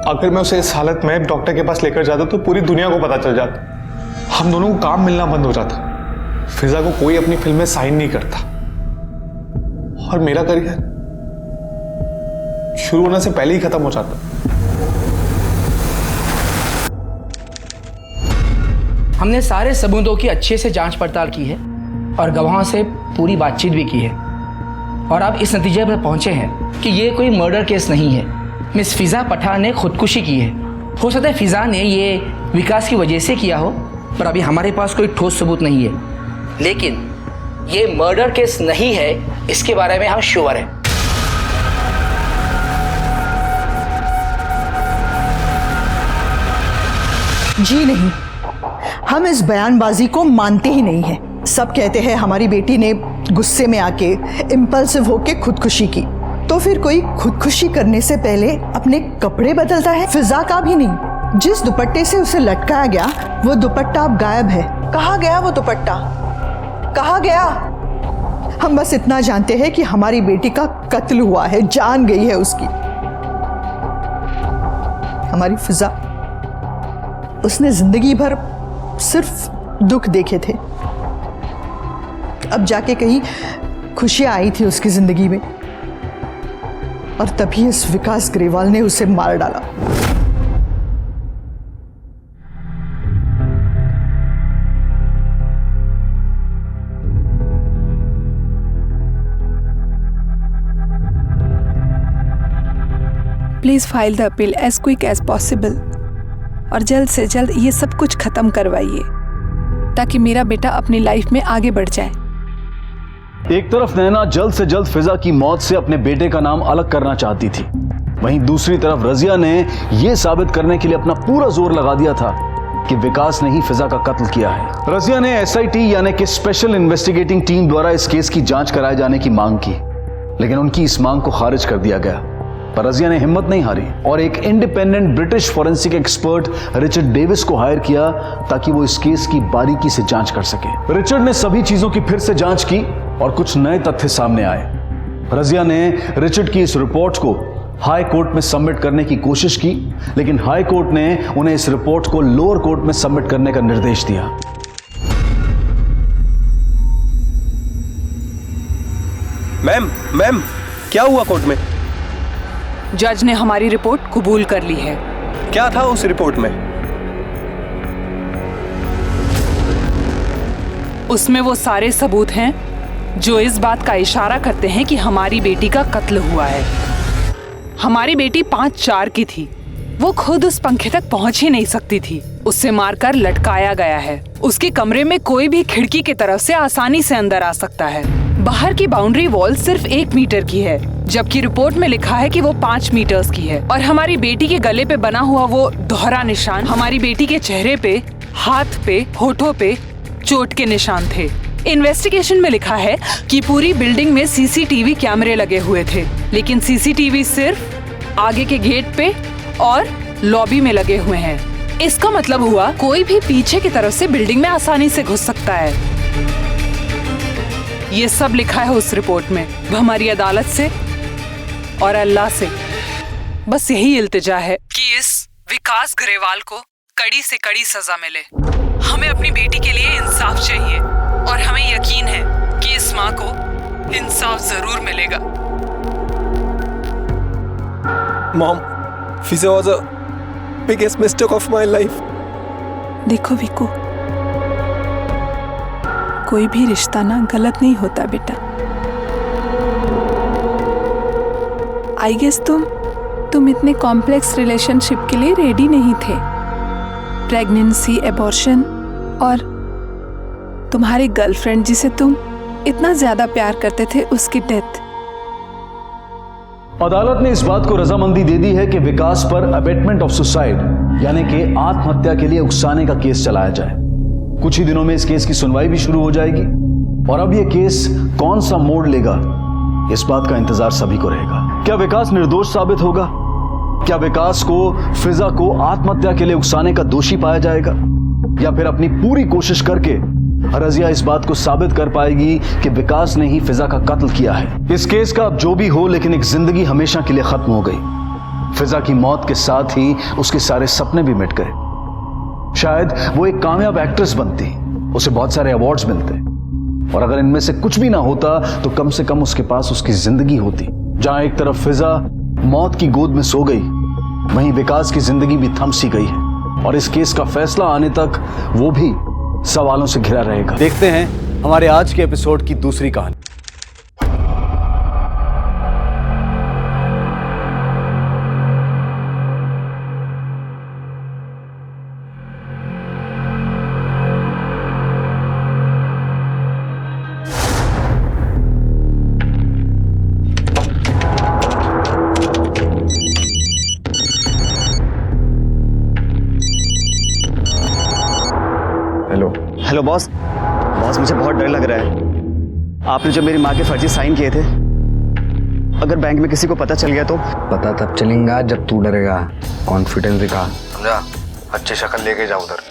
अगर मैं उसे इस हालत में डॉक्टर के पास लेकर जाता तो पूरी दुनिया को पता चल जाता। हम दोनों को काम मिलना बंद हो जाता। फिजा को कोई अपनी फिल्म में साइन नहीं करता और मेरा करियर शुरू होने से पहले ही खत्म हो जाता। हमने सारे सबूतों की अच्छे से जांच पड़ताल की है और गवाहों से पूरी बातचीत भी की है और अब इस नतीजे पर पहुंचे हैं कि ये कोई मर्डर केस नहीं है। मिस फिजा पठान ने खुदकुशी की है। हो सकता है फिजा ने ये विकास की वजह से किया हो, पर अभी हमारे पास कोई ठोस सबूत नहीं है। लेकिन ये मर्डर केस नहीं है, इसके बारे में हम श्योर हैं। जी नहीं, हम इस बयानबाजी को मानते ही नहीं हैं। सब कहते हैं हमारी बेटी ने गुस्से में आके इम्पल्सिव होके खुदकुशी की, तो फिर कोई खुदकुशी करने से पहले अपने कपड़े बदलता है? फिजा का भी नहीं। जिस दुपट्टे से उसे लटकाया गया वो दुपट्टा अब गायब है। कहाँ गया वो दुपट्टा? कहाँ गया? हम बस इतना जानते हैं कि हमारी बेटी का कत्ल हुआ है, जान गई है उसकी। हमारी फिजा, उसने जिंदगी भर सिर्फ दुख देखे थे, अब जाके कहीं खुशियां आई थी उसकी जिंदगी में, और तभी इस विकास ग्रेवाल ने उसे मार डाला। Please file the appeal as quick as possible और जल्द से जल्द ये सब कुछ खत्म करवाइए ताकि मेरा बेटा अपनी लाइफ में आगे बढ़ जाए। एक तरफ नैना जल्द से जल्द फिजा की मौत से अपने बेटे का नाम अलग करना चाहती थी, वहीं दूसरी तरफ रजिया ने यह साबित करने के लिए अपना पूरा जोर लगा दिया था कि विकास ने ही फिजा का कत्ल किया है। रजिया ने एसआईटी यानी कि स्पेशल इन्वेस्टिगेटिंग टीम द्वारा इस केस की जांच कराए जाने की मांग की, लेकिन उनकी इस मांग को खारिज कर दिया गया। पर रजिया ने हिम्मत नहीं हारी और एक independent British forensic expert Richard Davis को हायर किया ताकि वो इस केस की बारीकी से जांच कर सके। रिचर्ड ने सभी चीजों की फिर से जांच की और कुछ नए तथ्य सामने आए। रजिया ने रिचर्ड की इस रिपोर्ट को हाई कोर्ट में सबमिट करने की कोशिश की, लेकिन हाई कोर्ट ने उन्हें इस रिपोर्ट को लोअर कोर्ट में सबमिट करने का निर्देश दिया। मैम क्या हुआ कोर्ट में? जज ने हमारी रिपोर्ट कबूल कर ली है। क्या था उस रिपोर्ट में? उसमें वो सारे सबूत हैं जो इस बात का इशारा करते हैं कि हमारी बेटी का कत्ल हुआ है। हमारी बेटी 5/4 की थी, वो खुद उस पंखे तक पहुंच ही नहीं सकती थी। उससे मारकर लटकाया गया है। उसके कमरे में कोई भी खिड़की की तरफ से आसानी से अंदर आ सकता है। बाहर की बाउंड्री वॉल सिर्फ 1 मीटर की है, जबकि रिपोर्ट में लिखा है कि वो 5 मीटर्स की है। और हमारी बेटी के गले पे बना हुआ वो दोहरा निशान हमारी बेटी के चेहरे पे, हाथ पे, होठों पे चोट के निशान थे। इन्वेस्टिगेशन में लिखा है कि पूरी बिल्डिंग में सीसीटीवी कैमरे लगे हुए थे, लेकिन सीसीटीवी सिर्फ आगे के गेट पे और लॉबी में लगे हुए हैं। इसका मतलब हुआ कोई भी पीछे की तरफ से बिल्डिंग में आसानी से घुस सकता है। ये सब लिखा है उस रिपोर्ट में। वो हमारी अदालत से और अल्लाह से बस यही इल्तिजा है कि इस विकास ग्रेवाल को कड़ी से कड़ी सजा मिले। हमें अपनी बेटी के लिए इंसाफ चाहिए और हमें यकीन है कि इस माँ को इंसाफ जरूर मिलेगा। Mom, Fiza was a biggest mistake of my life. देखो विकू, कोई भी रिश्ता ना गलत नहीं होता बेटा। आई गेस तुम इतने कॉम्प्लेक्स रिलेशनशिप के लिए रेडी नहीं थे। प्रेगनेंसी, एबॉर्शन और तुम्हारी गर्लफ्रेंड जिसे तुम इतना ज्यादा प्यार करते थे उसकी डेथ। अदालत ने इस बात को रजामंदी दे दी है कि विकास पर अबेटमेंट ऑफ सुसाइड यानी कि आत्महत्या के लिए उकसाने का केस चलाया जाए। कुछ ही दिनों में इस केस की सुनवाई भी शुरू हो जाएगी और अब यह केस कौन सा मोड़ लेगा, इस बात का इंतजार सभी को रहेगा। क्या विकास निर्दोष साबित होगा? क्या विकास को, फिजा को आत्महत्या के लिए उकसाने का दोषी पाया जाएगा, या फिर अपनी पूरी कोशिश करके रजिया इस बात को साबित कर पाएगी कि विकास ने ही फिजा का कत्ल किया है? इस केस का अब जो भी हो, लेकिन एक जिंदगी हमेशा के लिए खत्म हो गई। फिजा की मौत के साथ ही उसके सारे सपने भी मिट गए। शायद वो एक कामयाब एक्ट्रेस बनती, उसे बहुत सारे अवार्ड्स मिलते, और अगर इनमें से कुछ भी ना होता तो कम से कम उसके पास उसकी जिंदगी होती। जहां एक तरफ फिजा मौत की गोद में सो गई, वहीं विकास की जिंदगी भी थम सी गई है और इस केस का फैसला आने तक वो भी सवालों से घिरा रहेगा। देखते हैं हमारे आज के एपिसोड की दूसरी कहानी। Hello boss. बॉस, मुझे बहुत डर लग रहा है। आपने जो मेरी माँ के फर्जी साइन किए थे, अगर बैंक में किसी को पता चल गया तो? पता तब चलेगा जब तू डरेगा। कॉन्फिडेंस दिखा, समझा? अच्छी शक्ल लेके जा उधर।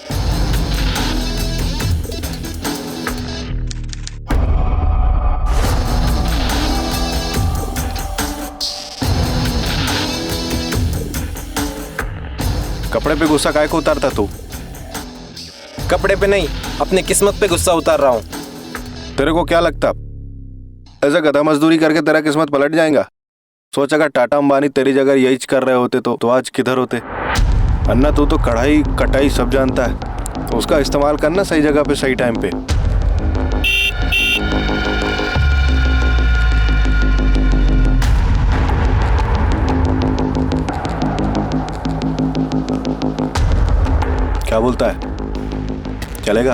कपड़े पे गुस्सा काहे को उतारता तू? कपड़े पे नहीं, अपनी किस्मत पे गुस्सा उतार रहा हूँ। तेरे को क्या लगता ऐसा गधा मजदूरी करके तेरा किस्मत पलट जाएगा? सोच अगर टाटा अंबानी तेरी जगह यही कर रहे होते तो आज किधर होते? अन्ना तू तो कढ़ाई कटाई सब जानता है, तो उसका इस्तेमाल करना सही जगह पे सही टाइम पे। क्या बोलता है, चलेगा?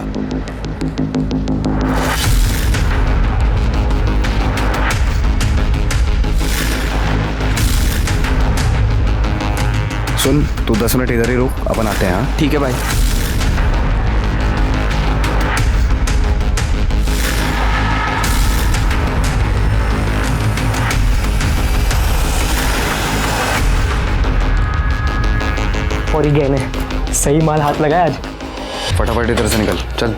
सुन, तू 10 मिनट इधर ही रुक, अपन आते हैं। हाँ ठीक है भाई। और ये गहने, सही माल हाथ लगाया आज। फटाफट इधर से निकल, चल।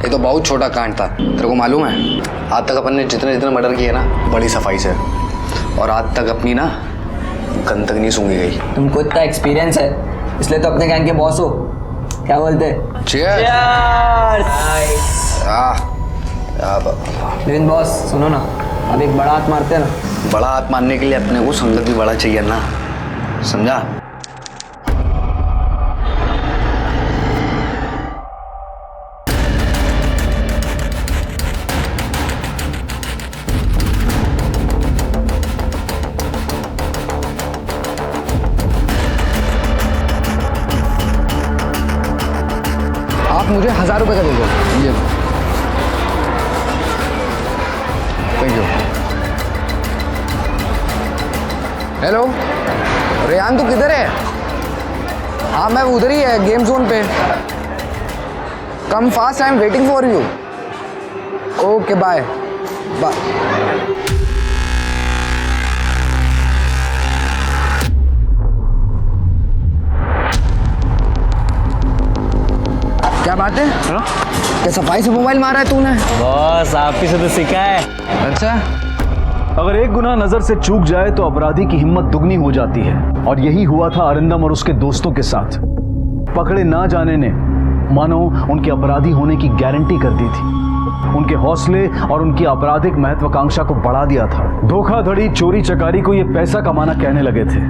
ये तो बहुत छोटा कांड था, तेरे को मालूम है? आज तक अपन ने जितने जितने मर्डर किए ना, बड़ी सफाई से, और आज तक अपनी ना गंद तक नहीं सूंघी गई। तुमको इतना एक्सपीरियंस है, इसलिए तो अपने गैंग के बॉस हो। क्या बोलते? लेकिन बॉस सुनो ना, अब एक बड़ा हाथ मारते हैं ना। बड़ा हाथ मारने के लिए अपने को संगत भी बड़ा चाहिए ना, समझा? 1000 रुपये का दे दो। ये थैंक यू। हेलो रेहान, तू किधर है? हाँ मैं उधर ही है, गेम जोन पे। Come fast, I am waiting for you. Okay bye bye. क्या बात है? क्या सफाई से मोबाइल मारा है तूने? बॉस आप ही से तो सीखा है। अच्छा, अगर एक गुनाह नजर से चूक जाए तो अपराधी की हिम्मत दुगनी हो जाती है, और यही हुआ था अरिंदम और उसके दोस्तों के साथ। पकड़े ना जाने ने मानो उनके अपराधी होने की गारंटी कर दी थी। उनके हौसले और उनकी आपराधिक महत्वाकांक्षा को बढ़ा दिया था। धोखाधड़ी, चोरी चकारी को ये पैसा कमाना कहने लगे थे।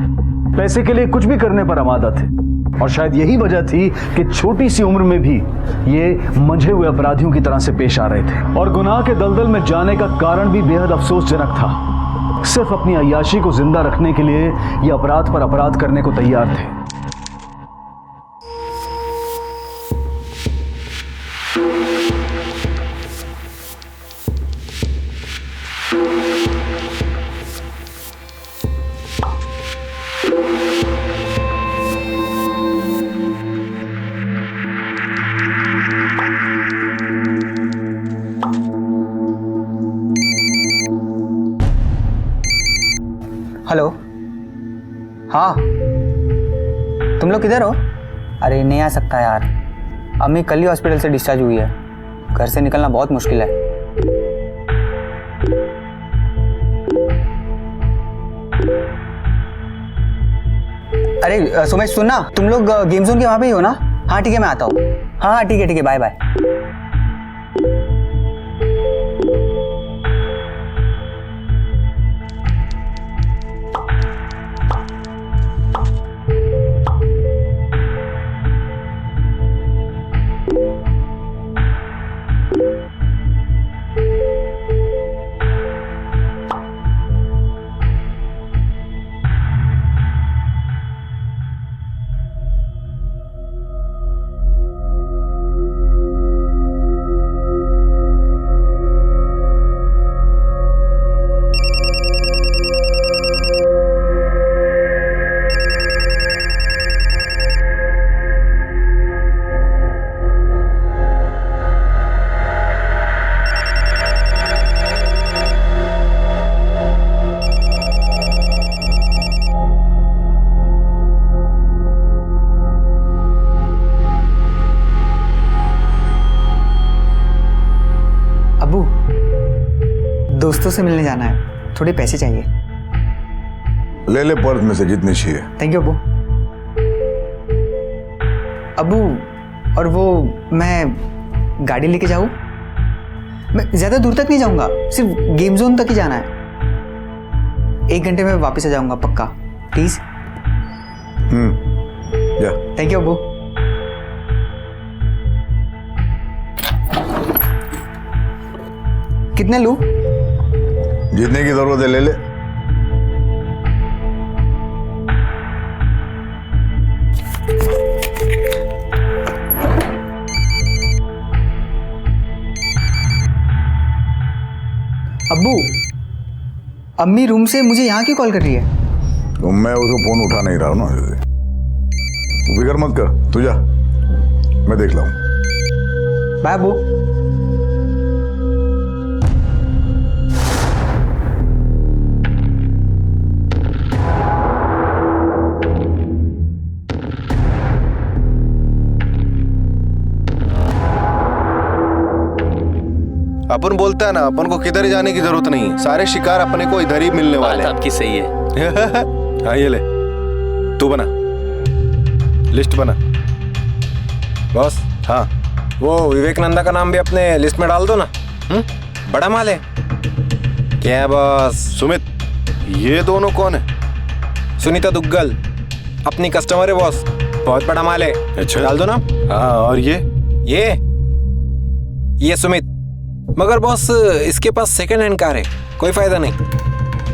पैसे के लिए कुछ भी करने पर आमादा थे, और शायद यही वजह थी कि छोटी सी उम्र में भी ये मंझे हुए अपराधियों की तरह से पेश आ रहे थे। और गुनाह के दलदल में जाने का कारण भी बेहद अफसोसजनक था। सिर्फ अपनी अय्याशी को जिंदा रखने के लिए ये अपराध पर अपराध करने को तैयार थे। हेलो, हाँ तुम लोग किधर हो? अरे नहीं आ सकता यार, अम्मी कल ही हॉस्पिटल से डिस्चार्ज हुई है। घर से निकलना बहुत मुश्किल है। अरे सुमेश सुनना, तुम लोग गेम जोन के वहाँ पे ही हो ना? हाँ ठीक है, मैं आता हूँ। हाँ हाँ ठीक है, बाय बाय। दोस्तों से मिलने जाना है, थोड़े पैसे चाहिए। ले ले पर्स में से जितने चाहिए। Thank you Abu. अबू, और वो मैं गाड़ी लेके जाऊँ? मैं ज़्यादा दूर तक नहीं जाऊँगा, सिर्फ गेम जोन तक ही जाना है। 1 घंटे में वापस आ जाऊँगा पक्का, प्लीज़। जा। Thank you Abu. कितने लूँ? जितने की जरूरत है ले ले। अब्बू, अम्मी रूम से मुझे यहाँ क्यों कॉल कर रही है? तो मैं उसको फोन उठा नहीं रहा हूँ ना। तू फिक्र मत कर, तू जा, मैं देख लाऊं। बाय अब्बू। अपन बोलता है ना, अपन को किधर जाने की जरूरत नहीं, सारे शिकार अपने को इधर ही मिलने वाले हैं। आपकी सही है। हाँ ये ले, तू बना लिस्ट बना बॉस। हाँ वो विवेकानंदा का नाम भी अपने लिस्ट में डाल दो ना। बड़ा माल है क्या है बॉस? सुमित, ये दोनों कौन है? सुनीता दुग्गल अपनी कस्टमर है बॉस, बहुत बड़ा माल है। अच्छा डाल दो ना। हाँ, और ये सुमित, मगर बॉस इसके पास सेकंड हैंड कार है, कोई फायदा नहीं।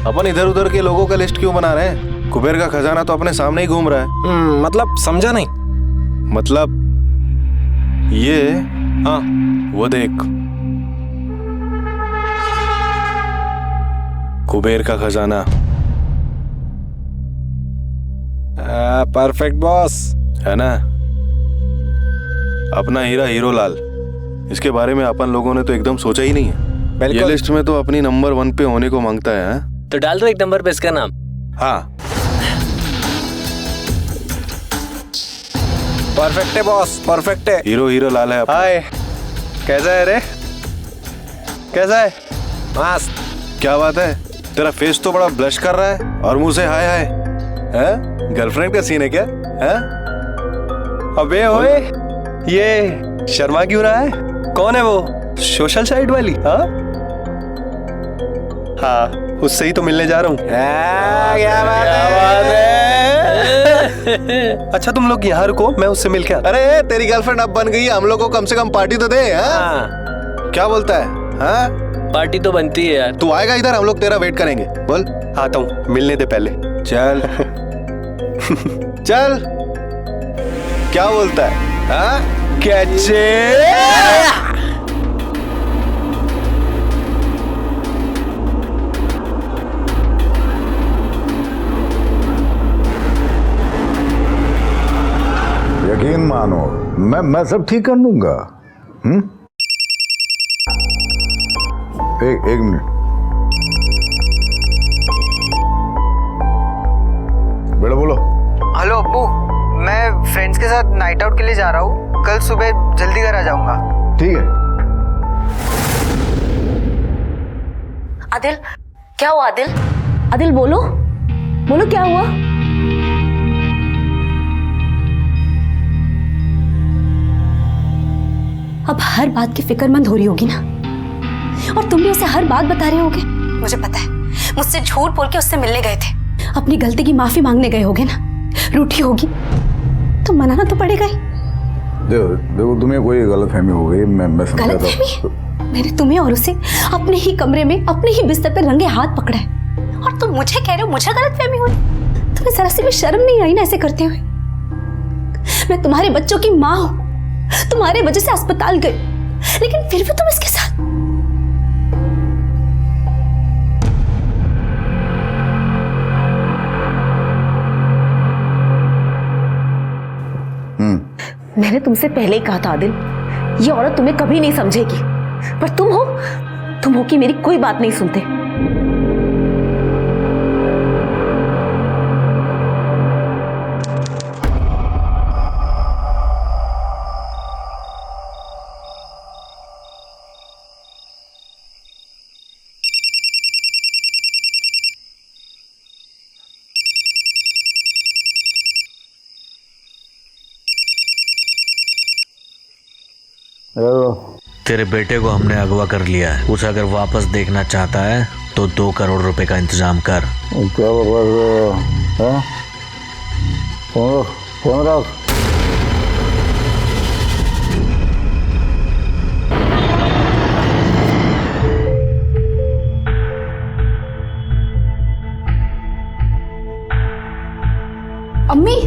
अपन इधर उधर के लोगों का लिस्ट क्यों बना रहे हैं? कुबेर का खजाना तो अपने सामने ही घूम रहा है। मतलब समझा नहीं। मतलब ये हाँ वो देख, कुबेर का खजाना। परफेक्ट बॉस, है ना? अपना हीरा हीरो लाल, इसके बारे में अपन लोगों ने तो एकदम सोचा ही नहीं है। ये लिस्ट में तो अपनी नंबर 1 पे होने को मांगता है, हा? तो डाल दो एक नंबर पे इसका नाम। हाँ परफेक्ट है बॉस, परफेक्ट है। हीरो हीरो लाल है। हाय, कैसा है रे? कैसा है? मस्त। क्या बात है, तेरा फेस तो बड़ा ब्लश कर रहा है और मुंह से हाय हाय है। गर्लफ्रेंड का सीन है क्या? है? अबे ओए, ये शर्मा क्यों रहा है? कौन है वो? सोशल साइट वाली? हाँ हाँ, उससे ही तो मिलने जा रहा हूँ। क्या बात है? अच्छा तुम लोग यहाँ रुको, मैं उससे मिल के आता। अरे तेरी गर्लफ्रेंड अब बन गई है, हम लोग को कम से कम पार्टी तो दे। हाँ? क्या बोलता है? हाँ? पार्टी तो बनती है यार। तू आएगा इधर, हम लोग तेरा वेट करेंगे। बोल। आता हूँ, मिलने दे पहले। चल चल। क्या बोलता है? हाँ? कैचे? यकीन मानो, मैं सब ठीक कर लूंगा। एक मिनट, बेटा बोलो। हेलो अब्बू, मैं फ्रेंड्स के साथ नाइट आउट के लिए जा रहा हूँ। कल सुबह जल्दी घर आ जाऊंगा। ठीक है। आदिल, क्या हुआ आदिल? आदिल बोलो, बोलो क्या हुआ? अब हर बात की फिक्रमंद हो रही होगी ना, और तुम भी उसे हर बात बता रहे होगे। मुझे पता है, मुझसे झूठ बोल के उससे मिलने गए थे, अपनी गलती की माफी मांगने गए होगे ना। रूठी होगी तो मनाना तो पड़ेगा ही। देखो तुम्हें कोई गलतफहमी हो गई, मैं समझा था। मैंने तुम्हें और उसे अपने ही कमरे में अपने ही बिस्तर पर रंगे हाथ पकड़ा है, और तुम मुझे कह रहे हो मुझे गलतफहमी हुई? तुम्हें जरा सी भी शर्म नहीं आई ना ऐसे करते हुए? मैं तुम्हारे बच्चों की माँ हूं, तुम्हारे वजह से अस्पताल गई, लेकिन फिर भी तुम इसके साथ। मैंने तुमसे पहले ही कहा था आदिल, ये औरत तुम्हें कभी नहीं समझेगी, पर तुम हो कि मेरी कोई बात नहीं सुनते। तेरे बेटे को हमने अगवा कर लिया है, उसे अगर वापस देखना चाहता है तो 2 करोड़ रुपए का इंतजाम कर। क्या बकवास? फोन रख। अम्मी,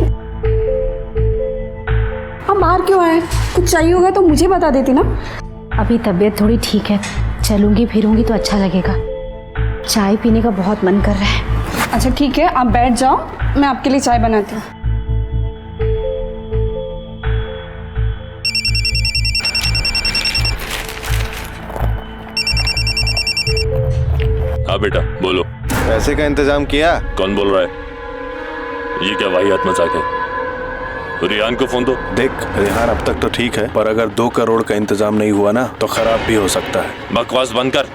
हम बाहर क्यों आए? कुछ चाहिए होगा तो मुझे बता देती ना। अभी तबीयत थोड़ी ठीक है, चलूंगी फिरूंगी तो अच्छा लगेगा। चाय पीने का बहुत मन कर रहा है। अच्छा ठीक है, आप बैठ जाओ, मैं आपके लिए चाय बनाती हूँ। हाँ बेटा बोलो। पैसे का इंतजाम किया? कौन बोल रहा है? ये क्या वाहियात मजाक है? रिहान को फोन दो। देख, रिहान अब तक तो ठीक है, पर अगर 2 करोड़ का इंतजाम नहीं हुआ ना तो खराब भी हो सकता है। बकवास बंद कर।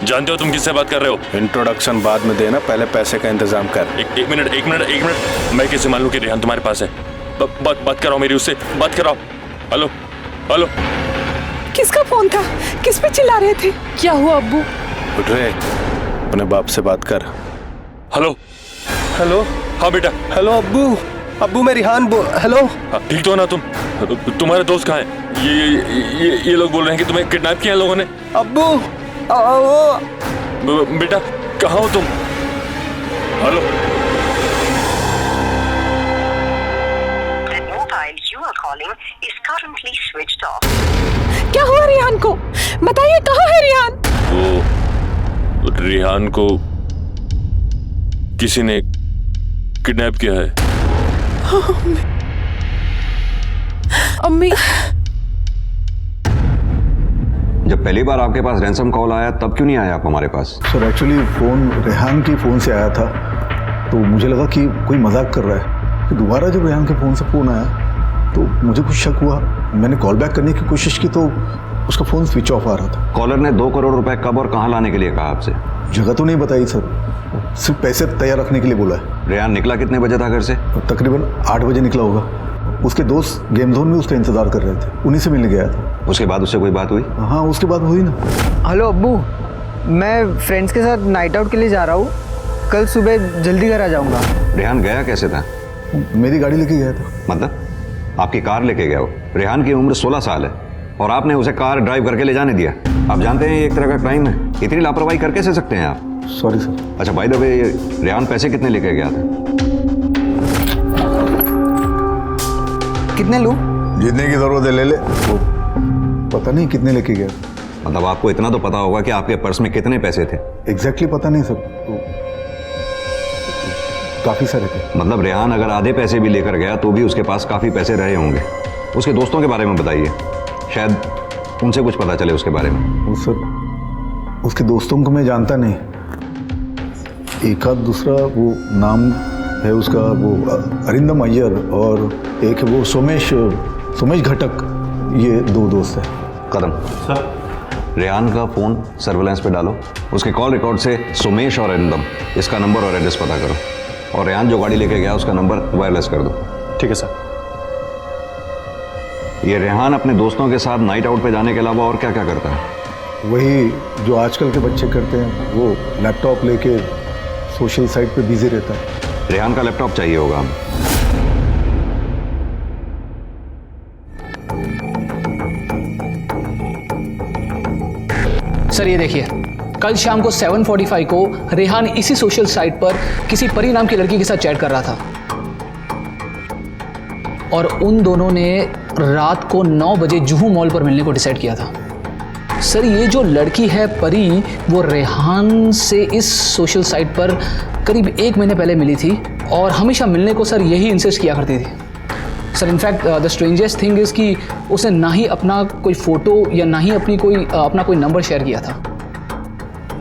जानते हो तुम किससे बात कर रहे हो? इंट्रोडक्शन बाद में देना, पहले पैसे का इंतजाम कर। एक मिनट। मैं कैसे मान लूं कि रिहान तुम्हारे पास है? बात कराओ मेरी उससे, बात कराओ। Hello hello. किसका फोन था? किस पे चिल्ला रहे थे? क्या हुआ अब्बू? उठ रहे, अपने बाप से बात कर। Hello hello. हाँ बेटा। हेलो अब्बू, अब्बू मैं रिहान हेलो। ठीक तो हो ना तुम? तुम्हारे दोस्त कहाँ हैं? ये लोग बोल रहे हैं कि तुम्हें किडनैप किया लोगों ने। अब्बू बेटा कहाँ हो तुम? Hello. The mobile you are calling is currently currently switched off. क्या हुआ रिहान को? बताइए कहाँ है रिहान? वो रिहान को किसी ने किडनैप किया है। अम्मी, जब पहली बार आपके पास रैंसम कॉल आया तब क्यों नहीं आया आप हमारे पास? सर एक्चुअली फ़ोन रेहान के फ़ोन से आया था, तो मुझे लगा कि कोई मजाक कर रहा है। तो दोबारा जब रेहान के फ़ोन से फ़ोन आया तो मुझे कुछ शक हुआ। मैंने कॉल बैक करने की कोशिश की तो उसका फ़ोन स्विच ऑफ आ रहा था। कॉलर ने 2 करोड़ रुपए कब और कहाँ लाने के लिए कहा आपसे? जगह तो नहीं बताई सर, सिर्फ पैसे तैयार रखने के लिए बोला है। रेहान निकला कितने बजे था घर से? तकरीबन 8 बजे निकला होगा। उसके दोस्त गेम जोन में उसका इंतज़ार कर रहे थे, उन्हीं से मिलने गया था। उसके बाद उससे कोई बात हुई? हाँ, उसके बाद हुई ना। हेलो अब्बू, मैं फ्रेंड्स के साथ नाइट आउट के लिए जा रहा हूँ, कल सुबह जल्दी घर आ जाऊँगा। रेहान गया कैसे था? मेरी गाड़ी लेके गया था। मतलब आपकी कार लेके गया हो? रेहान की उम्र 16 साल है और आपने उसे कार ड्राइव करके ले जाने दिया। आप जानते हैं ये एक तरह का क्राइम है। इतनी लापरवाही कर कैसे सकते हैं आप? Sorry sir. अच्छा बाय द वे, रेहान पैसे कितने लेके गया था? कितने लूँ? जितने की ज़रूरत है ले ले। वो पता नहीं कितने लेके गया। मतलब आपको इतना तो पता होगा कि आपके पर्स में कितने पैसे थे? एग्जैक्टली पता नहीं सर, काफ़ी सारे थे। मतलब रेहान अगर आधे पैसे भी लेकर गया तो भी उसके पास काफ़ी पैसे रहे होंगे। उसके दोस्तों के बारे में बताइए, शायद उनसे कुछ पता चले उसके बारे में। वो सर, उसके दोस्तों को मैं जानता नहीं। एक आध दूसरा वो नाम है उसका, वो अरिंदम अय्यर, और एक है वो सोमेश घटक। ये 2 दोस्त हैं। कदम सर, रेहान का फ़ोन सर्वेलेंस पे डालो। उसके कॉल रिकॉर्ड से सोमेश और अरिंदम इसका नंबर और एड्रेस पता करो, और रेहान जो गाड़ी लेके गया उसका नंबर वायरलेस कर दो। ठीक है सर। ये रेहान अपने दोस्तों के साथ नाइट आउट पे जाने के अलावा और क्या क्या करता है? वही जो आजकल के बच्चे करते हैं, वो लैपटॉप लेके सोशल साइट पे बिजी रहता है। रेहान का लैपटॉप चाहिए होगा हमें। सर ये देखिए, कल शाम को 7:45 को रेहान इसी सोशल साइट पर किसी परी नाम की लड़की के साथ चैट कर रहा था, और उन दोनों ने रात को 9 बजे जुहू मॉल पर मिलने को डिसाइड किया था। सर ये जो लड़की है परी, वो रेहान से इस सोशल साइट पर करीब 1 महीने पहले मिली थी और हमेशा मिलने को सर यही इंसिस्ट किया करती थी। Sir in fact the strangest thing is कि उसने ना ही अपना कोई फ़ोटो या ना ही अपना कोई नंबर शेयर किया था।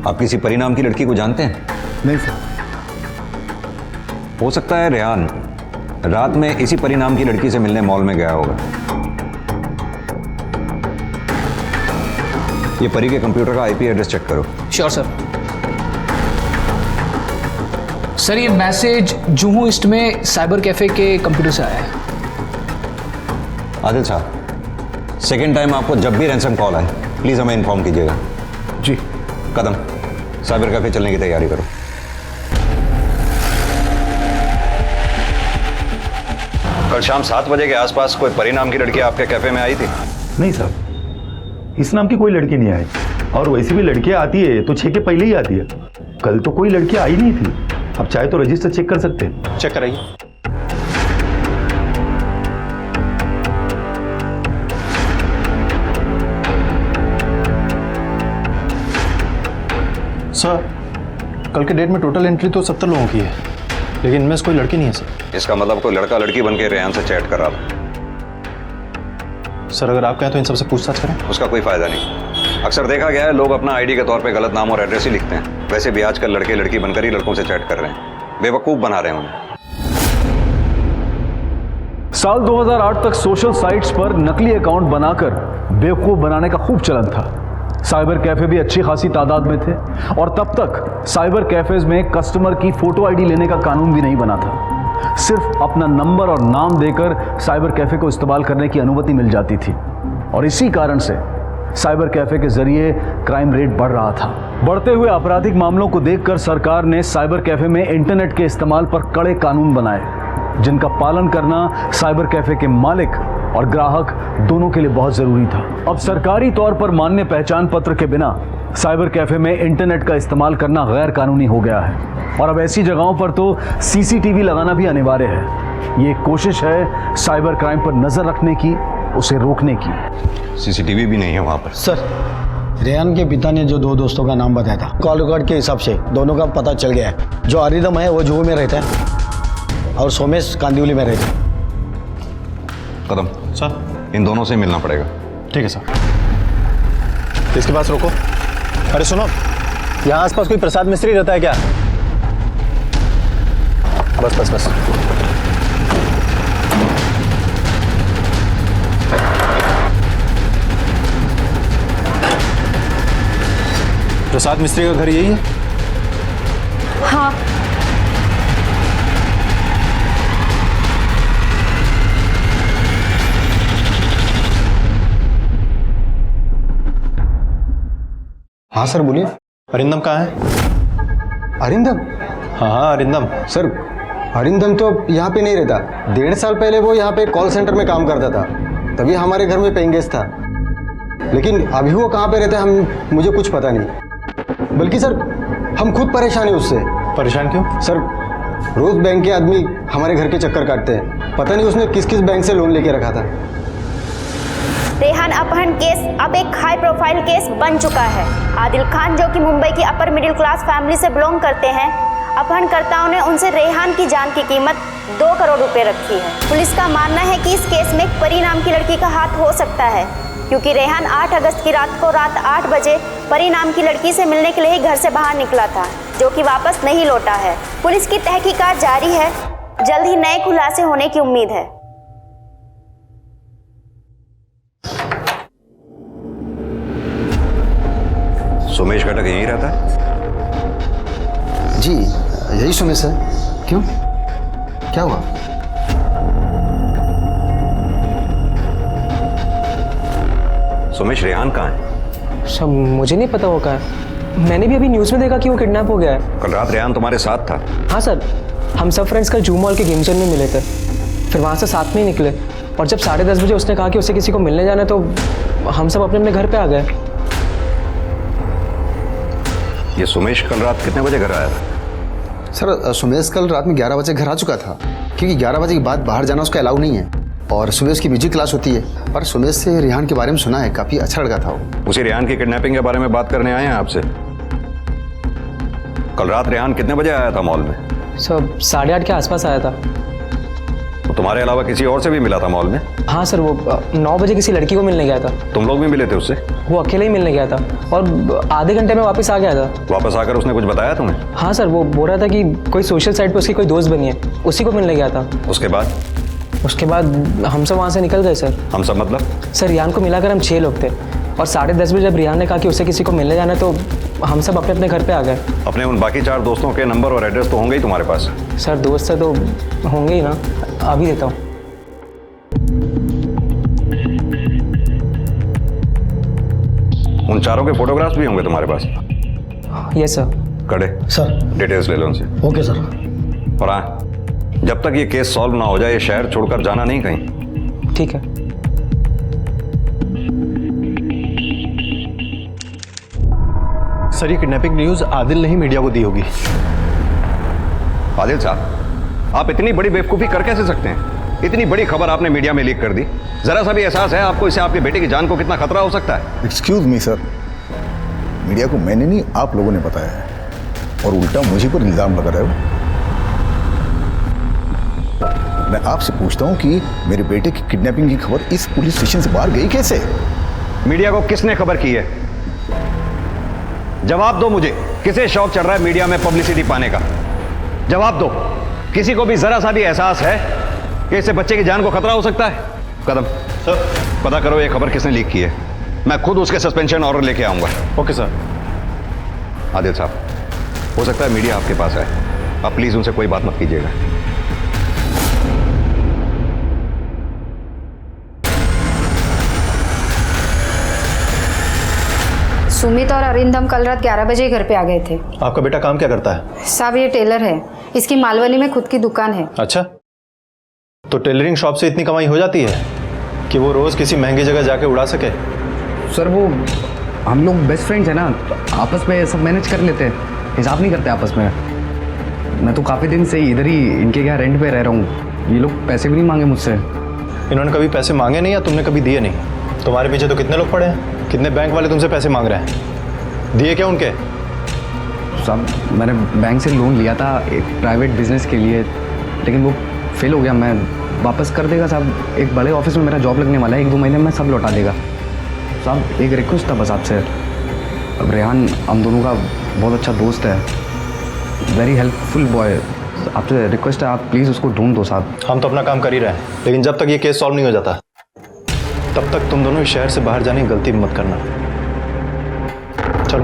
आप किसी परी नाम की लड़की को जानते हैं? नहीं सर। हो सकता है रेहान रात में इसी परी नाम की लड़की से मिलने मॉल में गया होगा। ये परी के कंप्यूटर का IP एड्रेस चेक करो। Sure sir. सर ये मैसेज जुहू ईस्ट में साइबर कैफे के कंप्यूटर से आया है। आदिल साहब, सेकेंड टाइम आपको जब भी रैंसम कॉल आए प्लीज़ हमें इन्फॉर्म कीजिएगा। जी। कदम, साइबर कैफे चलने की तैयारी करो। कल शाम 7 बजे के आसपास कोई परी नाम की लड़की आपके कैफे में आई थी? नहीं साहब, इस नाम की कोई लड़की नहीं आई, और वैसे भी लड़कियां आती है तो 6 के पहले ही आती है। कल तो कोई लड़की आई नहीं थी। आप चाहे तो रजिस्टर चेक कर सकते हैं। चेक कराइए। सर, कल के डेट में टोटल एंट्री तो 70 लोगों की है, लेकिन इनमें से कोई लड़की नहीं है सर। इसका मतलब कोई लड़का लड़की बन के रेहान से चैट कर रहा था। सर अगर आप कहें तो इन सबसे पूछताछ करें। उसका कोई फायदा नहीं। अक्सर देखा गया है लोग अपना ID के तौर पे गलत नाम और एड्रेस ही लिखते हैं। वैसे भी आजकल लड़के लड़की बनकर ही लड़कों से चैट कर रहे हैं, बेवकूफ़ बना रहे हैं उन्हें। साल 2008 तक सोशल साइट्स पर नकली अकाउंट बनाकर बेवकूफ़ बनाने का खूब चलन था। साइबर कैफे भी अच्छी खासी तादाद में थे, और तब तक साइबर कैफेज में कस्टमर की फोटो ID लेने का कानून भी नहीं बना था। सिर्फ अपना नंबर और नाम देकर साइबर कैफे को इस्तेमाल करने की अनुमति मिल जाती थी, और इसी कारण से साइबर कैफे के जरिए क्राइम रेट बढ़ रहा था। बढ़ते हुए आपराधिक मामलों को देखकर सरकार ने साइबर कैफे में इंटरनेट के इस्तेमाल पर कड़े कानून बनाए, जिनका पालन करना साइबर कैफे के मालिक और ग्राहक दोनों के लिए बहुत जरूरी था। अब सरकारी तौर पर मान्य पहचान पत्र के बिना साइबर कैफे में इंटरनेट का इस्तेमाल करना गैर कानूनी हो गया है, और अब ऐसी जगहों पर तो CCTV लगाना भी अनिवार्य है। ये एक कोशिश है साइबर क्राइम पर नजर रखने की उसे रोकने की। सीसीटीवी भी नहीं है वहां पर। सर, रेहान के पिता ने जो दो दोस्तों का नाम बताया था, कॉल रिकॉर्ड के हिसाब से दोनों का पता चल गया है। जो अरिंदम है वो जुहू में रहता है और सोमेश कांदिवली में रहता है। कदम सर, इन दोनों से मिलना पड़ेगा। ठीक है सर। इसके पास रोको। अरे सुनो, यहाँ आसपास कोई प्रसाद मिस्त्री रहता है क्या? बस बस बस। प्रसाद मिस्त्री का घर यही है? हाँ। हाँ सर बोलिए। अरिंदम कहाँ है? अरिंदम? हाँ अरिंदम। सर, अरिंदम तो यहाँ पे नहीं रहता। 1.5 साल पहले वो यहाँ पे कॉल सेंटर में काम करता था, तभी हमारे घर में पेइंग गेस्ट था। लेकिन अभी वो कहाँ पे रहता है मुझे कुछ पता नहीं। बल्कि सर, हम खुद परेशान हैं उससे। परेशान क्यों? सर, रोज बैंक के आदमी हमारे घर के चक्कर काटते हैं। पता नहीं उसने किस किस बैंक से लोन लेके रखा था। रेहान अपहरण केस अब एक हाई प्रोफाइल केस बन चुका है। आदिल खान, जो कि मुंबई की अपर मिडिल क्लास फैमिली से बिलोंग करते हैं, अपहरणकर्ताओं ने उनसे रेहान की जान की कीमत 2 करोड़ रुपए रखी है। पुलिस का मानना है कि इस केस में परी नाम की लड़की का हाथ हो सकता है, क्योंकि रेहान 8 अगस्त की रात को रात 8 बजे परी नाम की लड़की से मिलने के लिए ही घर से बाहर निकला था, जो कि वापस नहीं लौटा है। पुलिस की तहकीकात जारी है, जल्द ही नए खुलासे होने की उम्मीद है। सोमेश घटक यहीं रहता है? जी यही सोमेश है। क्यों, क्या हुआ? सोमेश, रेहान कहाँ है? सब मुझे नहीं पता वो कहाँ है। मैंने भी अभी न्यूज़ में देखा कि वो किडनैप हो गया है। कल रात रेहान तुम्हारे साथ था? हाँ सर, हम सब फ्रेंड्स कल जूम मॉल के गेम जोन में मिले थे, फिर वहाँ से साथ में ही निकले, और जब 10:30 बजे उसने कहा कि उसे किसी को मिलने जाना है तो हम सब अपने अपने घर पे आ गए। ये सुमेश कल रात कितने बजे घर आया था? सर, सुमेश कल रात में 11 बजे घर आ चुका था, क्योंकि 11 बजे के बाद बाहर जाना उसका अलाउ नहीं है, और सुबह उसकी म्यूजिक क्लास होती है। और सुमेश से रेहान के बारे में सुना है, काफ़ी अच्छा लड़का था वो। उसी रेहान की किडनैपिंग के बारे में बात करने आए हैं आपसे। कल रात रेहान कितने बजे आया था मॉल में? सर 8:30 के आसपास आया था। तो तुम्हारे अलावा किसी और से भी मिला था मॉल में? हाँ सर, वो 9 बजे किसी लड़की को मिलने गया था। तुम लोग भी मिले थे उससे? वो अकेले ही मिलने गया था और आधे घंटे में वापस आ गया था। वापस आकर उसने कुछ बताया तुम्हें? हाँ सर, वो बोल रहा था कि कोई सोशल साइट पे उसकी कोई दोस्त बनी है, उसी को मिलने गया था। उसके बाद? उसके बाद हम सब वहाँ से निकल गए सर। हम सब मतलब? सर, रियान को मिलाकर हम 6 लोग थे, और 10:30 बजे जब रियान ने कहा कि उसे किसी को मिलने जाना है तो हम सब अपने अपने घर पे आ गए। अपने उन बाकी 4 दोस्तों के नंबर और एड्रेस तो होंगे ही तुम्हारे पास? सर, दोस्त से तो होंगे ही ना, अभी देता हूँ। उन 4 के फोटोग्राफ्स भी होंगे तुम्हारे पास? Yes sir. कड़े सर, डिटेल्स ले लो उनसे। Okay sir. और हाँ, जब तक ये केस सॉल्व ना हो जाए ये शहर छोड़कर जाना नहीं कहीं। ठीक है। सर, ये किडनैपिंग न्यूज़ आदिल ने ही मीडिया को दी होगी। आदिल साहब, आप इतनी बड़ी बेवकूफ़ी कर कैसे सकते हैं? इतनी बड़ी खबर आपने मीडिया में लीक कर दी। जरा सा भी एहसास है आपको इससे आपके बेटे की जान को कितना खतरा हो सकता है? एक्सक्यूज मी सर, मीडिया को मैंने नहीं आप लोगों ने बताया है, और उल्टा मुझे पर इल्जाम लगा रहे हो। मैं आपसे पूछता हूं कि मेरे बेटे की किडनैपिंग की खबर इस पुलिस स्टेशन से बाहर गई कैसे? मीडिया को किसने खबर की है? जवाब दो मुझे। किसे शौक चढ़ रहा है मीडिया में पब्लिसिटी पाने का? जवाब दो। किसी को भी जरा सा भी एहसास है कि इससे बच्चे की जान को खतरा हो सकता है? कदम सर, पता करो ये खबर किसने लीक की है। मैं खुद उसके सस्पेंशन ऑर्डर लेके आऊंगा। Okay sir. आदिल साहब, हो सकता है मीडिया आपके पास है, आप प्लीज उनसे कोई बात मत कीजिएगा। सुमित और अरिंदम कल रात 11 बजे घर पे आ गए थे। आपका बेटा काम क्या करता है? साहब, ये टेलर है, इसकी मालवनी में खुद की दुकान है। अच्छा, तो टेलरिंग शॉप से इतनी कमाई हो जाती है कि वो रोज किसी महंगी जगह जाके उड़ा सके? सर, वो हम लोग बेस्ट फ्रेंड्स हैं ना, तो आपस में सब मैनेज कर लेते हैं, हिसाब नहीं करते आपस में। मैं तो काफ़ी दिन से इधर ही इनके यहाँ रेंट पे रह रहा हूँ, ये लोग पैसे भी नहीं मांगे मुझसे। इन्होंने कभी पैसे मांगे नहीं या तुमने कभी दिए नहीं? तुम्हारे पीछे तो कितने लोग पड़े हैं, कितने बैंक वाले तुमसे पैसे मांग रहे हैं, दिए क्या उनके? साहब मैंने बैंक से लोन लिया था एक प्राइवेट बिजनेस के लिए, लेकिन वो फेल हो गया। मैं वापस कर देगा साहब, एक बड़े ऑफिस में मेरा जॉब लगने वाला है, 1-2 महीने में सब लौटा देगा। साहब एक रिक्वेस्ट था बस आपसे, अब रेहान हम दोनों का बहुत अच्छा दोस्त है, वेरी हेल्पफुल बॉय, आपसे रिक्वेस्ट है आप प्लीज़ उसको ढूंढ दो साहब। हम तो अपना काम कर ही रहे हैं, लेकिन जब तक ये केस सॉल्व नहीं हो जाता तब तक तुम दोनों इस शहर से बाहर जाने की गलती मत करना। चलो।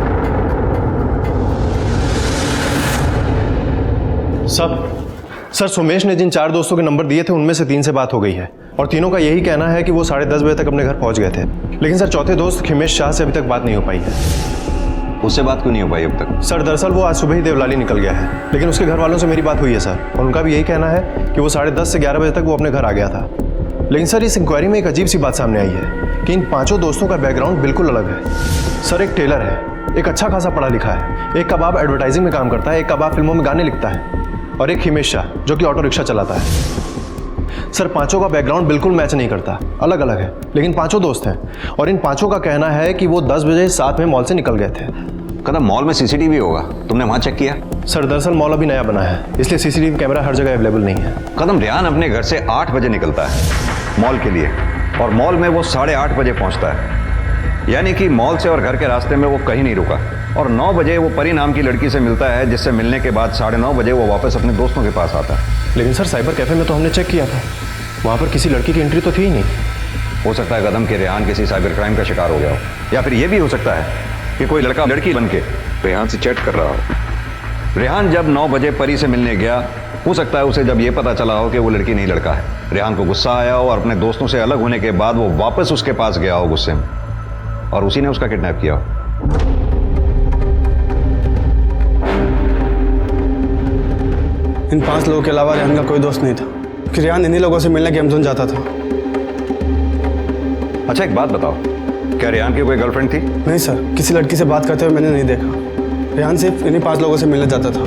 सर सोमेश ने जिन 4 दोस्तों के नंबर दिए थे उनमें से 3 से बात हो गई है और तीनों का यही कहना है कि वो 10:30 बजे तक अपने घर पहुंच गए थे, लेकिन सर चौथे दोस्त हिमेश शाह से अभी तक बात नहीं हो पाई है। उससे बात क्यों नहीं हो पाई अब तक? सर दरअसल वो आज सुबह ही देवलाली निकल गया है, लेकिन उसके घर वालों से मेरी बात हुई है सर, और उनका भी यही कहना है कि वो 10:30 से 11 बजे तक वो अपने घर आ गया था। लेकिन सर इस इंक्वायरी में एक अजीब सी बात सामने आई है कि इन 5 दोस्तों का बैकग्राउंड बिल्कुल अलग है। सर एक टेलर है, एक अच्छा खासा पढ़ा लिखा है, एक कबाब एडवर्टाइजिंग में काम करता है, एक कबाब फिल्मों में गाने लिखता है, और एक हिमेश शाह जो कि ऑटो रिक्शा चलाता है। सर 5 का बैकग्राउंड बिल्कुल मैच नहीं करता, अलग अलग है, लेकिन 5 दोस्त हैं और इन 5 का कहना है कि वो 10 बजे साथ में मॉल से निकल गए थे। कदम मॉल में सीसीटीवी होगा, तुमने वहां चेक किया? सर दरअसल मॉल अभी नया बना है, इसलिए सीसीटीवी कैमरा हर जगह अवेलेबल नहीं है। कदम रेहान अपने घर से 8 बजे निकलता है मॉल के लिए और मॉल में वो 8:30 बजे पहुंचता है, यानी कि मॉल से और घर के रास्ते में वो कहीं नहीं रुका, और 9 बजे वो परी नाम की लड़की से मिलता है, जिससे मिलने के बाद 9:30 बजे वो वापस अपने दोस्तों के पास आता है। लेकिन सर साइबर कैफे में तो हमने चेक किया था, वहाँ पर किसी लड़की की एंट्री तो थी ही नहीं। हो सकता है कदम के रेहान किसी साइबर क्राइम का शिकार हो गया हो, या फिर ये भी हो सकता है कि कोई लड़का लड़की बन के रेहान से चैट कर रहा हो। रेहान जब 9 बजे परी से मिलने गया, हो सकता है उसे जब ये पता चला हो कि वो लड़की नहीं लड़का है, रेहान को गुस्सा आया हो और अपने दोस्तों से अलग होने के बाद वो वापस उसके पास गया हो गुस्से में, और उसी ने उसका किडनैप किया हो। इन 5 लोगों के अलावा रेहान का कोई दोस्त नहीं था कि रेहान इन्हीं लोगों से मिलने गेम जोन जाता था। अच्छा एक बात बताओ, क्या रेहान की कोई गर्लफ्रेंड थी? नहीं सर, किसी लड़की से बात करते हुए मैंने नहीं देखा। रेहान सिर्फ इन्हीं 5 लोगों से मिलने जाता था।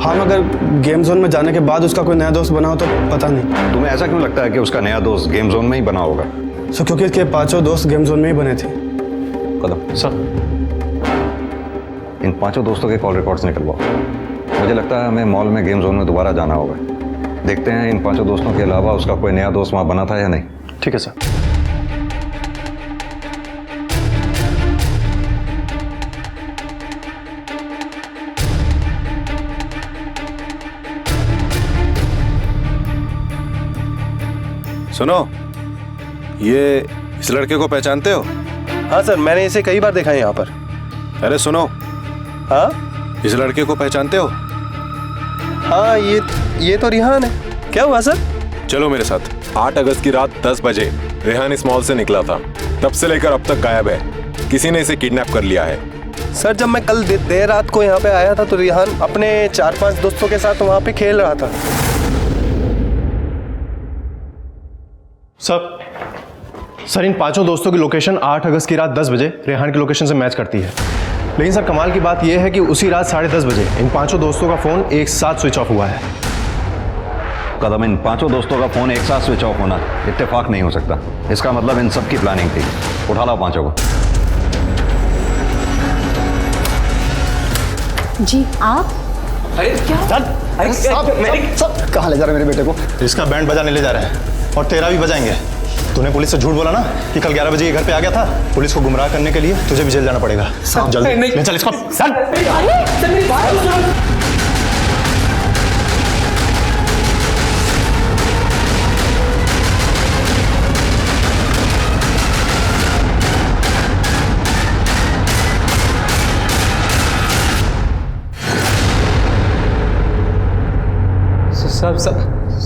हाँ मगर गेम जोन में जाने के बाद उसका कोई नया दोस्त बना हो तो पता नहीं। तुम्हें ऐसा क्यों लगता है कि उसका नया दोस्त गेम जोन में ही बना होगा? सर क्योंकि इसके 5 दोस्त गेम जोन में ही बने थे। कदम सर इन 5 दोस्तों के कॉल रिकॉर्ड्स निकलवाओ, मुझे लगता है हमें मॉल में गेम जोन में दोबारा जाना होगा। देखते हैं इन 5 दोस्तों के अलावा उसका कोई नया दोस्त वहां बना था या नहीं। ठीक है सर। सुनो, ये इस लड़के को पहचानते हो? हाँ सर, मैंने इसे कई बार देखा है यहाँ पर। अरे सुनो। हाँ इस लड़के को पहचानते हो? हाँ ये तो रेहान है। क्या हुआ सर? चलो मेरे साथ। 8 अगस्त की रात 10 बजे रेहान इस मॉल से निकला था, तब से लेकर अब तक गायब है। किसी ने इसे किडनैप कर लिया है। सर जब मैं कल देर रात को यहाँ पे आया था तो रेहान अपने 4-5 दोस्तों के साथ वहाँ पे खेल रहा था। सर इन 5 दोस्तों की लोकेशन 8 अगस्त की रात 10 बजे रेहान की लोकेशन से मैच करती है, लेकिन सर कमाल की बात यह है कि उसी रात 10:30 बजे इन 5 दोस्तों का फोन एक साथ स्विच ऑफ हुआ है। कदम इन 5 दोस्तों का फोन एक साथ स्विच ऑफ होना इत्तेफाक नहीं हो सकता, इसका मतलब इन सबकी प्लानिंग थी। उठा लाओ 5 को। जी आप? अरे क्या? कहाँ ले जा रहे मेरे बेटे को? इसका बैंड बजाने ले जा रहे हैं और तेरा भी बजाएंगे। तूने पुलिस से झूठ बोला ना कि कल 11 बजे ये घर पे आ गया था। पुलिस को गुमराह करने के लिए तुझे भी जेल जाना पड़ेगा। जल्दी ले चल इसको।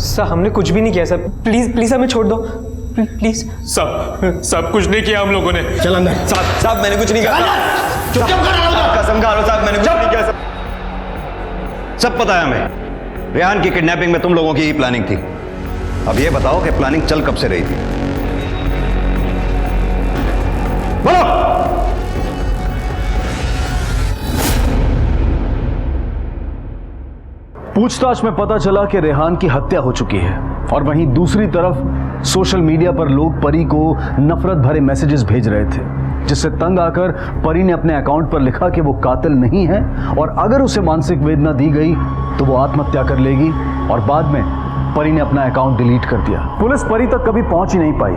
सर हमने कुछ भी नहीं किया सर, प्लीज हमें छोड़ दो प्लीज। सब कुछ नहीं किया हम लोगों ने। चल अंदर। साहब मैंने कुछ नहीं किया। कसम खा लो साहब, मैंने कुछ नहीं किया। सब पता है हमें, रेहान की किडनैपिंग में तुम लोगों की ही प्लानिंग थी। अब ये बताओ कि प्लानिंग चल कब से रही थी? बोलो। पूछताछ में पता चला कि रेहान की हत्या हो चुकी है और वहीं दूसरी तरफ सोशल मीडिया पर लोग परी को नफरत भरे मैसेजेस भेज रहे थे, जिससे तंग आकर परी ने अपने अकाउंट पर लिखा कि वो कातिल नहीं है और अगर उसे मानसिक वेदना दी गई तो वो आत्महत्या कर लेगी, और बाद में परी ने अपना अकाउंट डिलीट कर दिया। पुलिस परी तक कभी पहुंच ही नहीं पाई,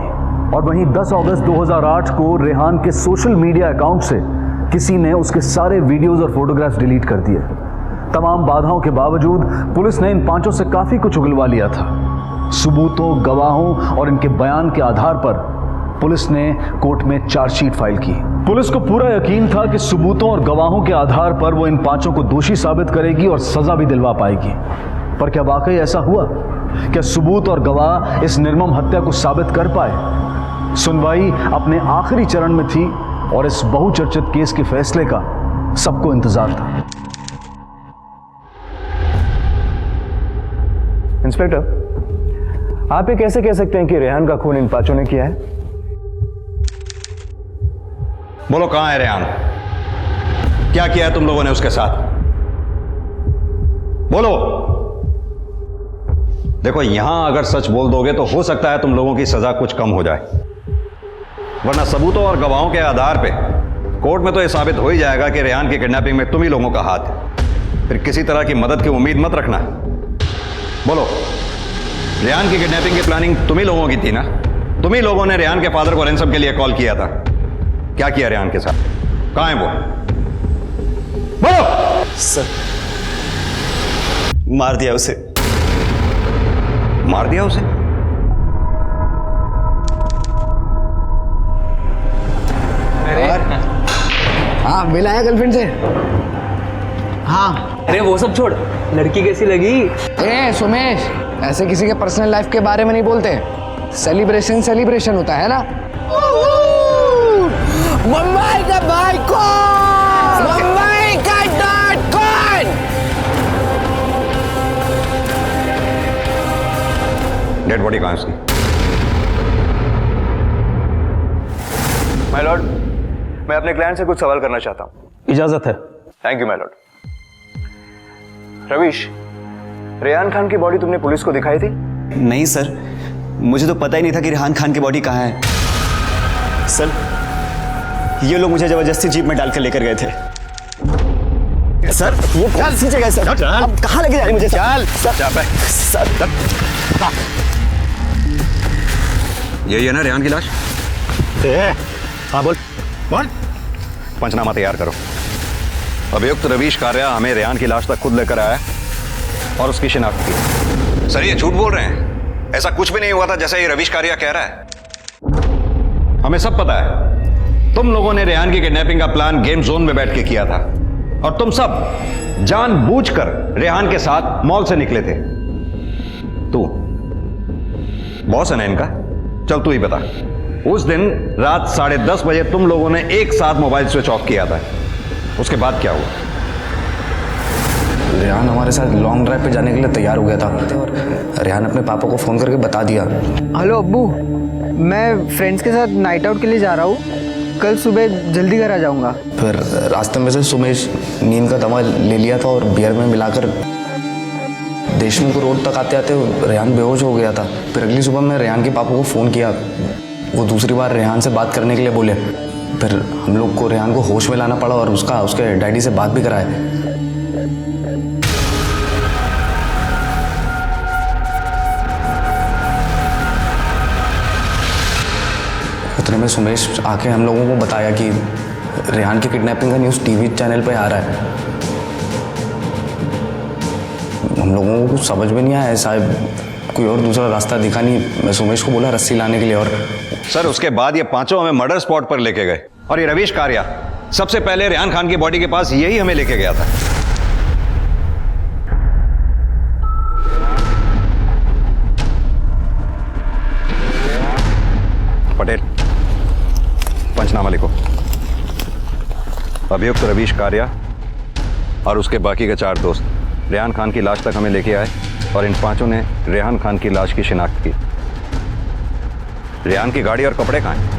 और वहीं 10 अगस्त 2008 को रेहान के सोशल मीडिया अकाउंट से किसी ने उसके सारे वीडियोस और फोटोग्राफ्स डिलीट कर दिए। तमाम बाधाओं के बावजूद पुलिस ने इन पांचों से काफी कुछ उगलवा लिया था। सबूतों, गवाहों और इनके बयान के आधार पर पुलिस ने कोर्ट में चार्जशीट फाइल की। पुलिस को पूरा यकीन था कि सबूतों और गवाहों के आधार पर वो इन पांचों को दोषी साबित करेगी और सजा भी दिलवा पाएगी। पर क्या वाकई ऐसा हुआ? क्या सबूत और गवाह इस निर्मम हत्या को साबित कर पाए? सुनवाई अपने आखिरी चरण में थी और इस बहुचर्चित केस के फैसले का सबको इंतजार था। इंस्पेक्टर, आप ये कैसे कह सकते हैं कि रेहान का खून इन पांचों ने किया है? बोलो, कहां है रेहान? क्या किया है तुम लोगों ने उसके साथ? बोलो। देखो, यहां अगर सच बोल दोगे तो हो सकता है तुम लोगों की सजा कुछ कम हो जाए, वरना सबूतों और गवाहों के आधार पे कोर्ट में तो यह साबित हो ही जाएगा कि रेहान की किडनैपिंग में तुम ही लोगों का हाथ है। फिर किसी तरह की मदद की उम्मीद मत रखना। बोलो, रेहान की किडनैपिंग की प्लानिंग तुम ही लोगों की थी ना? तुम ही लोगों ने रेहान के फादर को रैंसम के लिए कॉल किया था। क्या किया रेहान के साथ? कहां है वो? बोलो। सर, मार दिया उसे। मार दिया उसे? हाँ, मिला है गर्लफ्रेंड से? हाँ। अरे वो सब छोड़, लड़की कैसी लगी? ए सोमेश, ऐसे किसी के पर्सनल लाइफ के बारे में नहीं बोलते। सेलिब्रेशन सेलिब्रेशन होता है ना। मुंबई का भाई कौन? मुंबई का डॉट कौन? डेड बॉडी कहां है उसकी? माय लॉर्ड, मैं अपने क्लाइंट से कुछ सवाल करना चाहता हूं। इजाजत है। Thank you my Lord. Ravish, Rehan Khan की बॉडी तुमने पुलिस को दिखाई थी? नहीं सर, मुझे तो पता ही नहीं था कि रेहान खान की बॉडी कहाँ है। सर, ये लोग मुझे जबरदस्ती जीप में डालकर लेकर गए थे। सर, ये कौन सी जगह है सर? अब कहाँ लेके जा रहे मुझे? चल सर, यही है ना रेहान की लाश? हाँ बोल। पंचनामा तैयार करो। अभियुक्त रवीश कारिया हमें रेहान की लाश तक खुद लेकर आया और उसकी शिनाख्त की। सर, ये झूठ बोल रहे हैं। ऐसा कुछ भी नहीं हुआ था जैसा ये रवीश कारिया कह रहा है। हमें सब पता है तुम लोगों ने रेहान की किडनैपिंग का प्लान गेम जोन में बैठ के किया था, और तुम सब जानबूझकर रेहान के साथ मॉल से निकले थे। तू बॉस है ना इनका? चल तू ही बता, उस दिन रात 10:30 बजे तुम लोगों ने एक साथ मोबाइल स्विच ऑफ किया था, उसके बाद क्या हुआ? रेहान हमारे साथ लॉन्ग ड्राइव पे जाने के लिए तैयार हो गया था और रेहान अपने पापा को फ़ोन करके बता दिया। हेलो अब्बू, मैं फ्रेंड्स के साथ नाइट आउट के लिए जा रहा हूँ, कल सुबह जल्दी घर आ जाऊँगा। फिर रास्ते में से सुमेश नींद का दवा ले लिया था और बियर में मिलाकर देशमुख रोड तक आते आते रेहान बेहोश हो गया था। फिर अगली सुबह मैं रेहान के पापा को फ़ोन किया, वो दूसरी बार रेहान से बात करने के लिए बोले। फिर हम लोग को रेहान को होश में लाना पड़ा और उसके डैडी से बात भी कराए। उतने में सुमेश आके हम लोगों को बताया कि रेहान की किडनैपिंग का न्यूज़ टीवी चैनल पे आ रहा है। हम लोगों को कुछ समझ में नहीं आया, साहब कोई और दूसरा रास्ता दिखा नहीं। मैं सुमेश को बोला रस्सी लाने के लिए, और सर उसके बाद ये पांचों हमें मर्डर स्पॉट पर लेके गए, और ये रवीश कारिया सबसे पहले रेहान खान की बॉडी के पास यही हमें लेके गया था। पटेल, पंचनामा लिखो। अभियुक्त रवीश कारिया और उसके बाकी के 4 दोस्त रेहान खान की लाश तक हमें लेके आए, और इन पांचों ने रेहान खान की लाश की शिनाख्त की। रेहान की गाड़ी और कपड़े कहाँ हैं?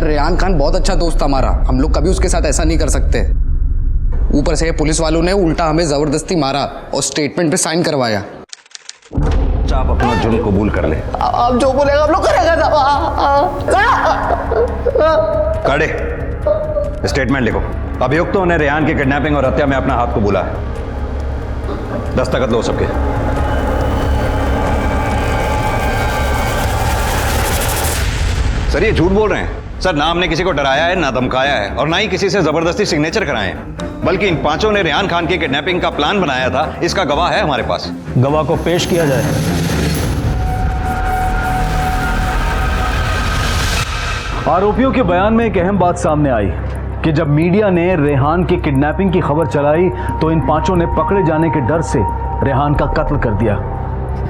रेहान खान बहुत अच्छा दोस्त था हमारा, हम लोग कभी उसके साथ ऐसा नहीं कर सकते। ऊपर से पुलिस वालों ने उल्टा हमें जबरदस्ती मारा और स्टेटमेंट पे साइन करवाया। आप अपना जुर्म कबूल कर ले। आप जो बोलेगा हम लोग करेंगे। काड़े, स्टेटमेंट लिखो। अभियुक्तों ने रेहान की किडनैपिंग और हत्या में अपना हाथ को बोला है। दस्तखत लो सबके। सर ये झूठ बोल रहे हैं। सर ना हमने किसी को डराया है, ना धमकाया है और ना ही किसी से जबरदस्ती सिग्नेचर कराए हैं, बल्कि इन पांचों ने रेहान खान की किडनैपिंग का प्लान बनाया था। इसका गवाह है हमारे पास। गवाह को पेश किया जाए। आरोपियों के बयान में एक अहम बात सामने आई कि जब मीडिया ने रेहान की किडनैपिंग की खबर चलाई तो इन पांचों ने पकड़े जाने के डर से रेहान का कत्ल कर दिया।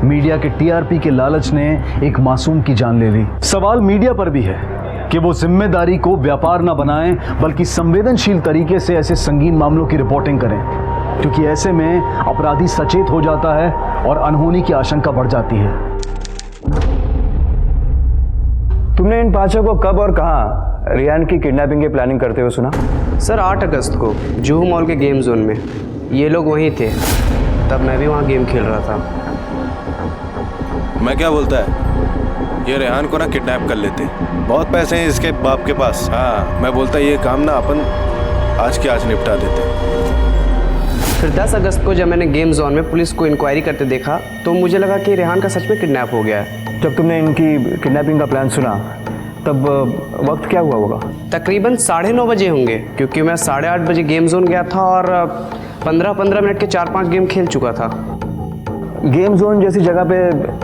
मीडिया के टीआरपी के लालच ने एक मासूम की जान ले ली। सवाल मीडिया पर भी है कि वो जिम्मेदारी को व्यापार ना बनाएं, बल्कि संवेदनशील तरीके से ऐसे संगीन मामलों की रिपोर्टिंग करें, क्योंकि ऐसे में अपराधी सचेत हो जाता है और अनहोनी की आशंका बढ़ जाती है। तुमने इन पांचों को कब और कहाँ रेहान की किडनैपिंग की प्लानिंग करते हुए सुना? सर 8 अगस्त को जुहू मॉल के गेम जोन में ये लोग वहीं थे, तब मैं भी वहाँ गेम खेल रहा था। मैं क्या बोलता है, ये रेहान को ना किडनैप कर लेते, बहुत पैसे हैं इसके बाप के पास। हाँ मैं बोलता ये काम ना अपन आज के आज निपटा देते। फिर 10 अगस्त को जब मैंने गेम जोन में पुलिस को इंक्वायरी करते देखा तो मुझे लगा कि रेहान का सच में किडनैप हो गया है। जब तुमने इनकी किडनैपिंग का प्लान सुना तब वक्त क्या हुआ होगा? तकरीबन 9:30 बजे होंगे, क्योंकि मैं 8:30 बजे गेम जोन गया था और 15-15 मिनट के 4-5 गेम खेल चुका था। गेम जोन जैसी जगह पे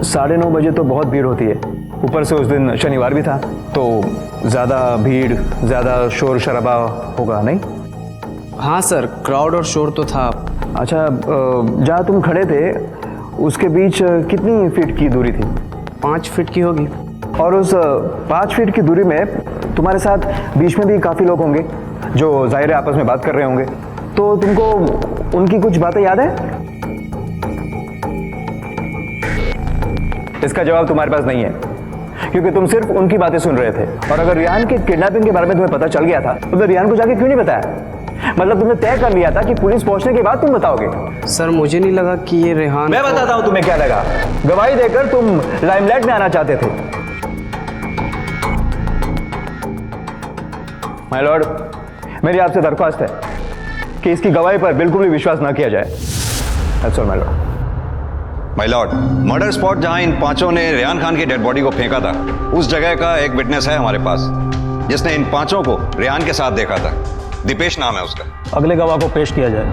9:30 बजे तो बहुत भीड़ होती है, ऊपर से उस दिन शनिवार भी था, तो ज़्यादा भीड़, ज़्यादा शोर शराबा होगा नहीं? हाँ सर, क्राउड और शोर तो था। अच्छा, जहाँ तुम खड़े थे उसके बीच कितनी फीट की दूरी थी? 5 फीट की होगी। और उस 5 फीट की दूरी में तुम्हारे साथ बीच में भी काफ़ी लोग होंगे जो जाहिर है आपस में बात कर रहे होंगे, तो तुमको उनकी कुछ बातें याद है? इसका जवाब तुम्हारे पास नहीं है, क्योंकि तुम सिर्फ उनकी बातें सुन रहे थे। और अगर रियान के किडनैपिंग के बारे में तुम्हें पता चल गया था तो रियान को जाके क्यों नहीं बताया? मतलब तुमने तय कर लिया था कि पुलिस पहुंचने के बाद तुम बताओगे। सर मुझे नहीं लगा कि ये रेहान। मैं बताता हूं तुम्हें क्या लगा। गवाही देकर तुम लाइमलाइट में आना चाहते थे। माय लॉर्ड, मेरी आपसे दरख्वास्त है कि इसकी गवाही पर बिल्कुल भी विश्वास ना किया जाए। That's all my Lord. My Lord, murder spot जहां इन पांचों ने रेहान खान की डेड बॉडी को फेंका था, उस जगह का एक विटनेस है हमारे पास जिसने इन पांचों को रेहान के साथ देखा था। दीपेश नाम है उसका। अगले गवाह को पेश किया जाए।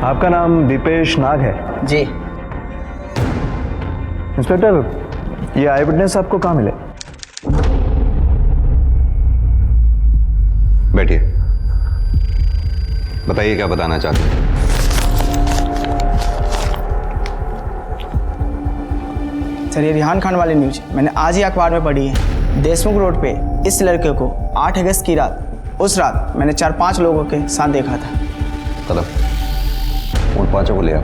आपका नाम दीपेश नाग है? जी। इंस्पेक्टर, ये आई विटनेस आपको कहाँ मिले? बैठिए, बताइए क्या बताना चाहते हैं। सर ये रेहान खान वाली न्यूज मैंने आज ही अखबार में पढ़ी है। देशमुख रोड पे इस लड़के को 8 अगस्त की रात, उस रात मैंने 4-5 लोगों के साथ देखा था। कदम, उन पांचों को ले आओ।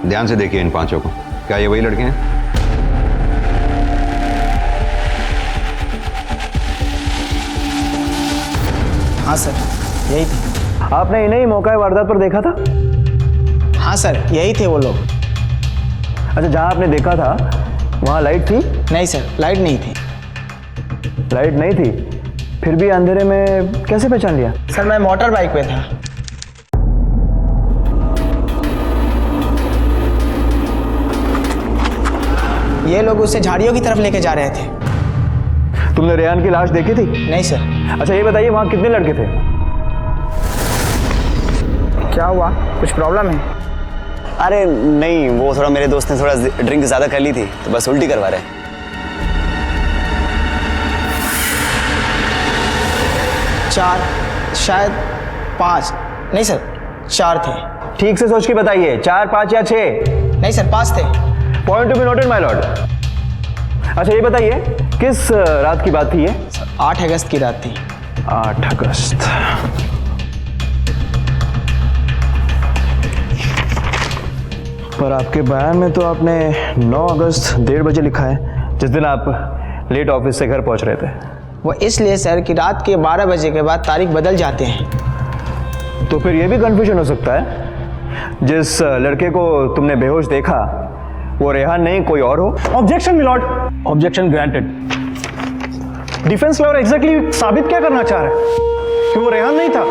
ध्यान से देखिए इन पांचों को। क्या ये वही लड़के हैं? हाँ सर, यही थे। आपने इन्हें ही मौका वारदात पर देखा था? हाँ सर, यही थे वो लोग। अच्छा, जहां आपने देखा था वहां लाइट थी? नहीं सर, लाइट नहीं थी। लाइट नहीं थी, फिर भी अंधेरे में कैसे पहचान लिया? सर मैं मोटर बाइक पे था। ये लोग उससे झाड़ियों की तरफ लेके जा रहे थे। तुमने रेहान की लाश देखी थी? नहीं सर। अच्छा ये बताइए, वहां कितने लड़के थे? क्या हुआ, कुछ प्रॉब्लम है? अरे नहीं, वो थोड़ा मेरे दोस्त ने थोड़ा ड्रिंक ज़्यादा कर ली थी तो बस उल्टी करवा रहे। चार, शायद 5, नहीं सर 4 थे। ठीक से सोच के बताइए, 4, 5 या 6? नहीं सर, 5 थे। Point to be noted my Lord. अच्छा ये बताइए, किस रात की बात थी ये? 8 अगस्त की रात थी। 8 अगस्त। और आपके बयान में तो आपने 9 अगस्त 1:30 बजे लिखा है, जिस दिन आप लेट ऑफिस से घर पहुंच रहे थे। वो इसलिए सर कि रात के 12 बजे के बाद तारीख बदल जाते हैं। तो फिर ये भी कंफ्यूजन हो सकता है, जिस लड़के को तुमने बेहोश देखा वो रेहान नहीं कोई और हो। Objection milord. Objection granted. Defence lawyer exactly साबित क्या करना चाह रहा है कि वो रेहान नहीं था,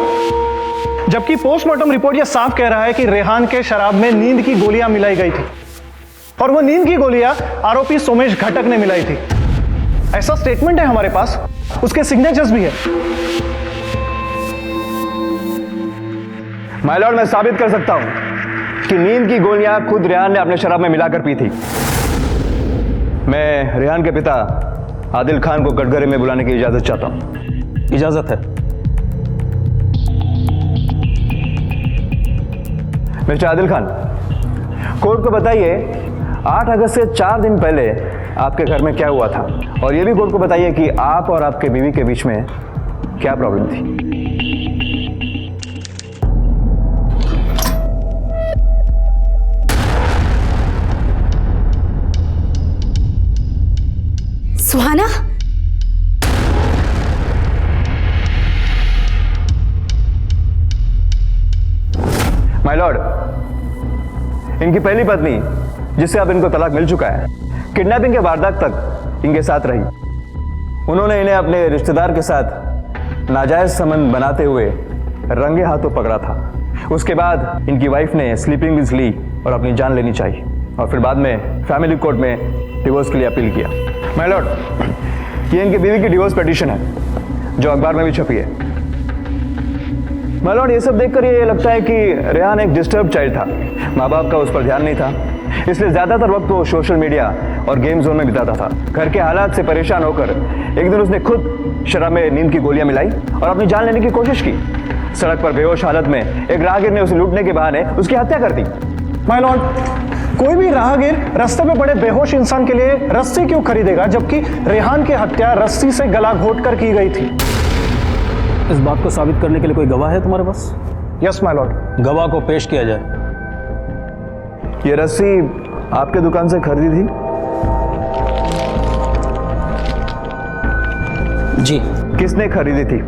जबकि पोस्टमार्टम रिपोर्ट यह साफ कह रहा है कि रेहान के शराब में नींद की गोलियां मिलाई गई थी और वो नींद की गोलियां आरोपी सोमेश घटक ने मिलाई थी। ऐसा स्टेटमेंट है हमारे पास, उसके सिग्नेचर्स भी है। माय लॉर्ड, मैं साबित कर सकता हूं कि नींद की गोलियां खुद रेहान ने अपने शराब में मिलाकर पी थी। मैं रेहान के पिता आदिल खान को कटघरे में बुलाने की इजाजत चाहता हूं। इजाजत है। मिस्टर आदिल खान, कोर्ट को बताइए 8 अगस्त से 4 दिन पहले आपके घर में क्या हुआ था, और यह भी कोर्ट को बताइए कि आप और आपके बीवी के बीच में क्या प्रॉब्लम थी। सुहाना, माय लॉर्ड, इनकी पहली पत्नी, जिससे अब इनको तलाक मिल चुका है, किडनैपिंग के वारदात तक इनके साथ रही। उन्होंने इन्हें अपने रिश्तेदार के साथ नाजायज संबंध बनाते हुए रंगे हाथों पकड़ा था। उसके बाद इनकी वाइफ ने स्लीपिंग पिल्स ली और अपनी जान लेनी चाहिए, और फिर बाद में फैमिली कोर्ट में डिवोर्स के लिए अपील किया। माय लॉर्ड, ये इनकी बीवी की डिवोर्स पिटीशन है, जो अखबार में भी छपी है। माय लॉर्ड, ये सब देखकर ये लगता है कि रेहान एक डिस्टर्ब चाइल्ड था। माँ बाप का उस पर ध्यान नहीं था, इसलिए ज्यादातर वक्त वो सोशल मीडिया और गेम जोन में बिताता था। घर के हालात से परेशान होकर एक दिन उसने खुद शराब में नींद की गोलियां मिलाई और अपनी जान लेने की कोशिश की। सड़क पर बेहोश हालत में एक राहगीर ने उसे लूटने के बहाने उसकी हत्या कर दी। माय लॉर्ड, कोई भी राहगीर रास्ते पे पड़े बेहोश इंसान के लिए रस्सी क्यों खरीदेगा, जबकि रेहान की हत्या रस्सी से गला घोट कर की गई थी। इस बात को साबित करने के लिए कोई गवाह है तुम्हारे पास? Yes my Lord. गवाह को पेश किया जाए। ये रस्सी आपके दुकान से खरीदी थी? जी। किसने खरीदी थी?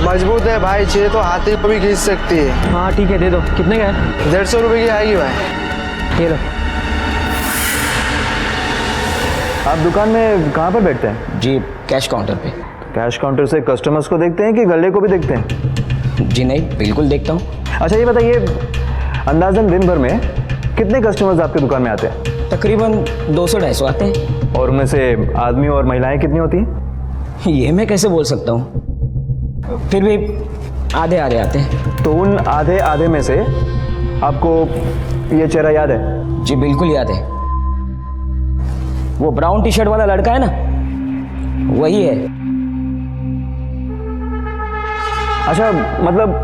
मजबूत है भाई, चाहिए तो हाथी पर भी खींच सकती है। हाँ ठीक है, दे दो। कितने का है? 150 रुपए की आएगी भाई। ये लो। आप दुकान में कहाँ पर बैठते हैं? जी, कैश काउंटर पे। कैश काउंटर से कस्टमर्स को देखते हैं कि गले को भी देखते हैं? जी नहीं, बिल्कुल देखता हूँ। अच्छा ये बताइए, अंदाजन दिन भर में कितने कस्टमर्स आपकी दुकान में आते हैं? तकरीबन 200-250 आते हैं। और उनमें से आदमी और महिलाएं कितनी होती हैं? ये मैं कैसे बोल सकता हूँ, फिर भी आधे आधे आते हैं। तो उन आधे आधे में से आपको ये चेहरा याद है? जी बिल्कुल याद है। वो ब्राउन टी शर्ट वाला लड़का है ना, वही है। अच्छा, मतलब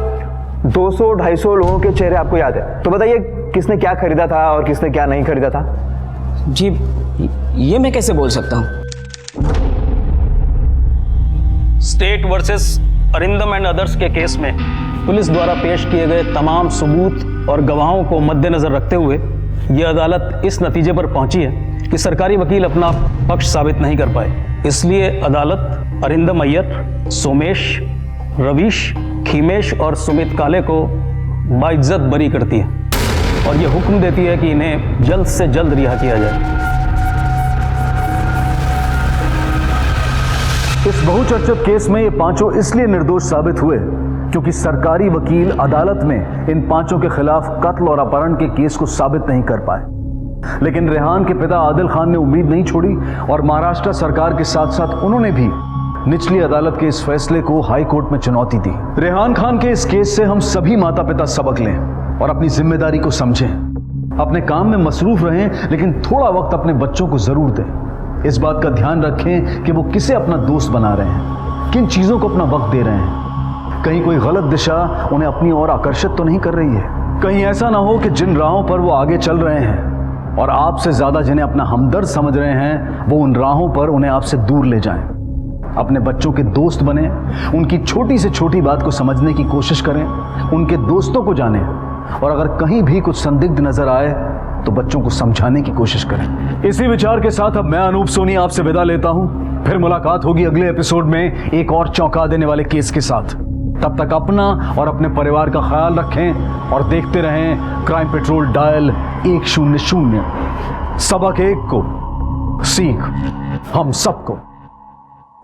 200-250 लोगों के चेहरे आपको याद है। तो बताइए किसने क्या खरीदा था और किसने क्या नहीं खरीदा था? जी ये मैं कैसे बोल सकता हूँ। State versus Arindam and others के केस में पुलिस द्वारा पेश किए गए तमाम सबूत और गवाहों को मद्देनजर रखते हुए यह अदालत इस नतीजे पर पहुंची है कि सरकारी वकील अपना पक्ष साबित नहीं कर पाए। इसलिए अदालत अरिंदम अय्यर, सोमेश, रवीश, खीमेश और सुमित काले को बाइज्जत बरी करती है और यह हुक्म देती है कि इन्हें जल्द से जल्द रिहा किया जाए। इस बहुचर्चित केस में ये पांचों इसलिए निर्दोष साबित हुए क्योंकि सरकारी वकील अदालत में इन पांचों के खिलाफ कत्ल और अपहरण के केस को साबित नहीं कर पाए। लेकिन रेहान के पिता आदिल खान ने उम्मीद नहीं छोड़ी और महाराष्ट्र सरकार के साथ साथ उन्होंने भी निचली अदालत के इस फैसले को हाई कोर्ट में चुनौती दी। रेहान खान के इस केस से हम सभी माता पिता सबक लें और अपनी जिम्मेदारी को समझें। अपने काम में मसरूफ रहें, लेकिन थोड़ा वक्त अपने बच्चों को जरूर दें। इस बात का ध्यान रखें कि वो किसे अपना दोस्त बना रहे हैं, किन चीजों को अपना वक्त दे रहे हैं। कहीं कोई गलत दिशा उन्हें अपनी ओर आकर्षित तो नहीं कर रही है। कहीं ऐसा ना हो कि जिन राहों पर वो आगे चल रहे हैं और आपसे ज्यादा जिन्हें अपना हमदर्द समझ रहे हैं वो उन राहों पर उन्हें आपसे दूर ले जाएं। अपने बच्चों के दोस्त बने, उनकी छोटी से छोटी बात को समझने की कोशिश करें, उनके दोस्तों को जानें और अगर कहीं भी कुछ संदिग्ध नजर आए तो बच्चों को समझाने की कोशिश करें। इसी विचार के साथ अब मैं अनूप सोनी आपसे विदा लेता हूं। फिर मुलाकात होगी अगले एपिसोड में एक और चौंका देने वाले केस के साथ। तब तक अपना और अपने परिवार का ख्याल रखें और देखते रहें क्राइम पेट्रोल डायल 100। सबक एक को सीख हम सबको।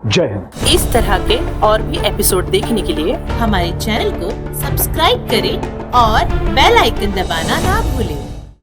जय हिंद। इस तरह के और भी एपिसोड देखने के लिए हमारे चैनल को सब्सक्राइब करें और बेल आइकन दबाना ना भूलें।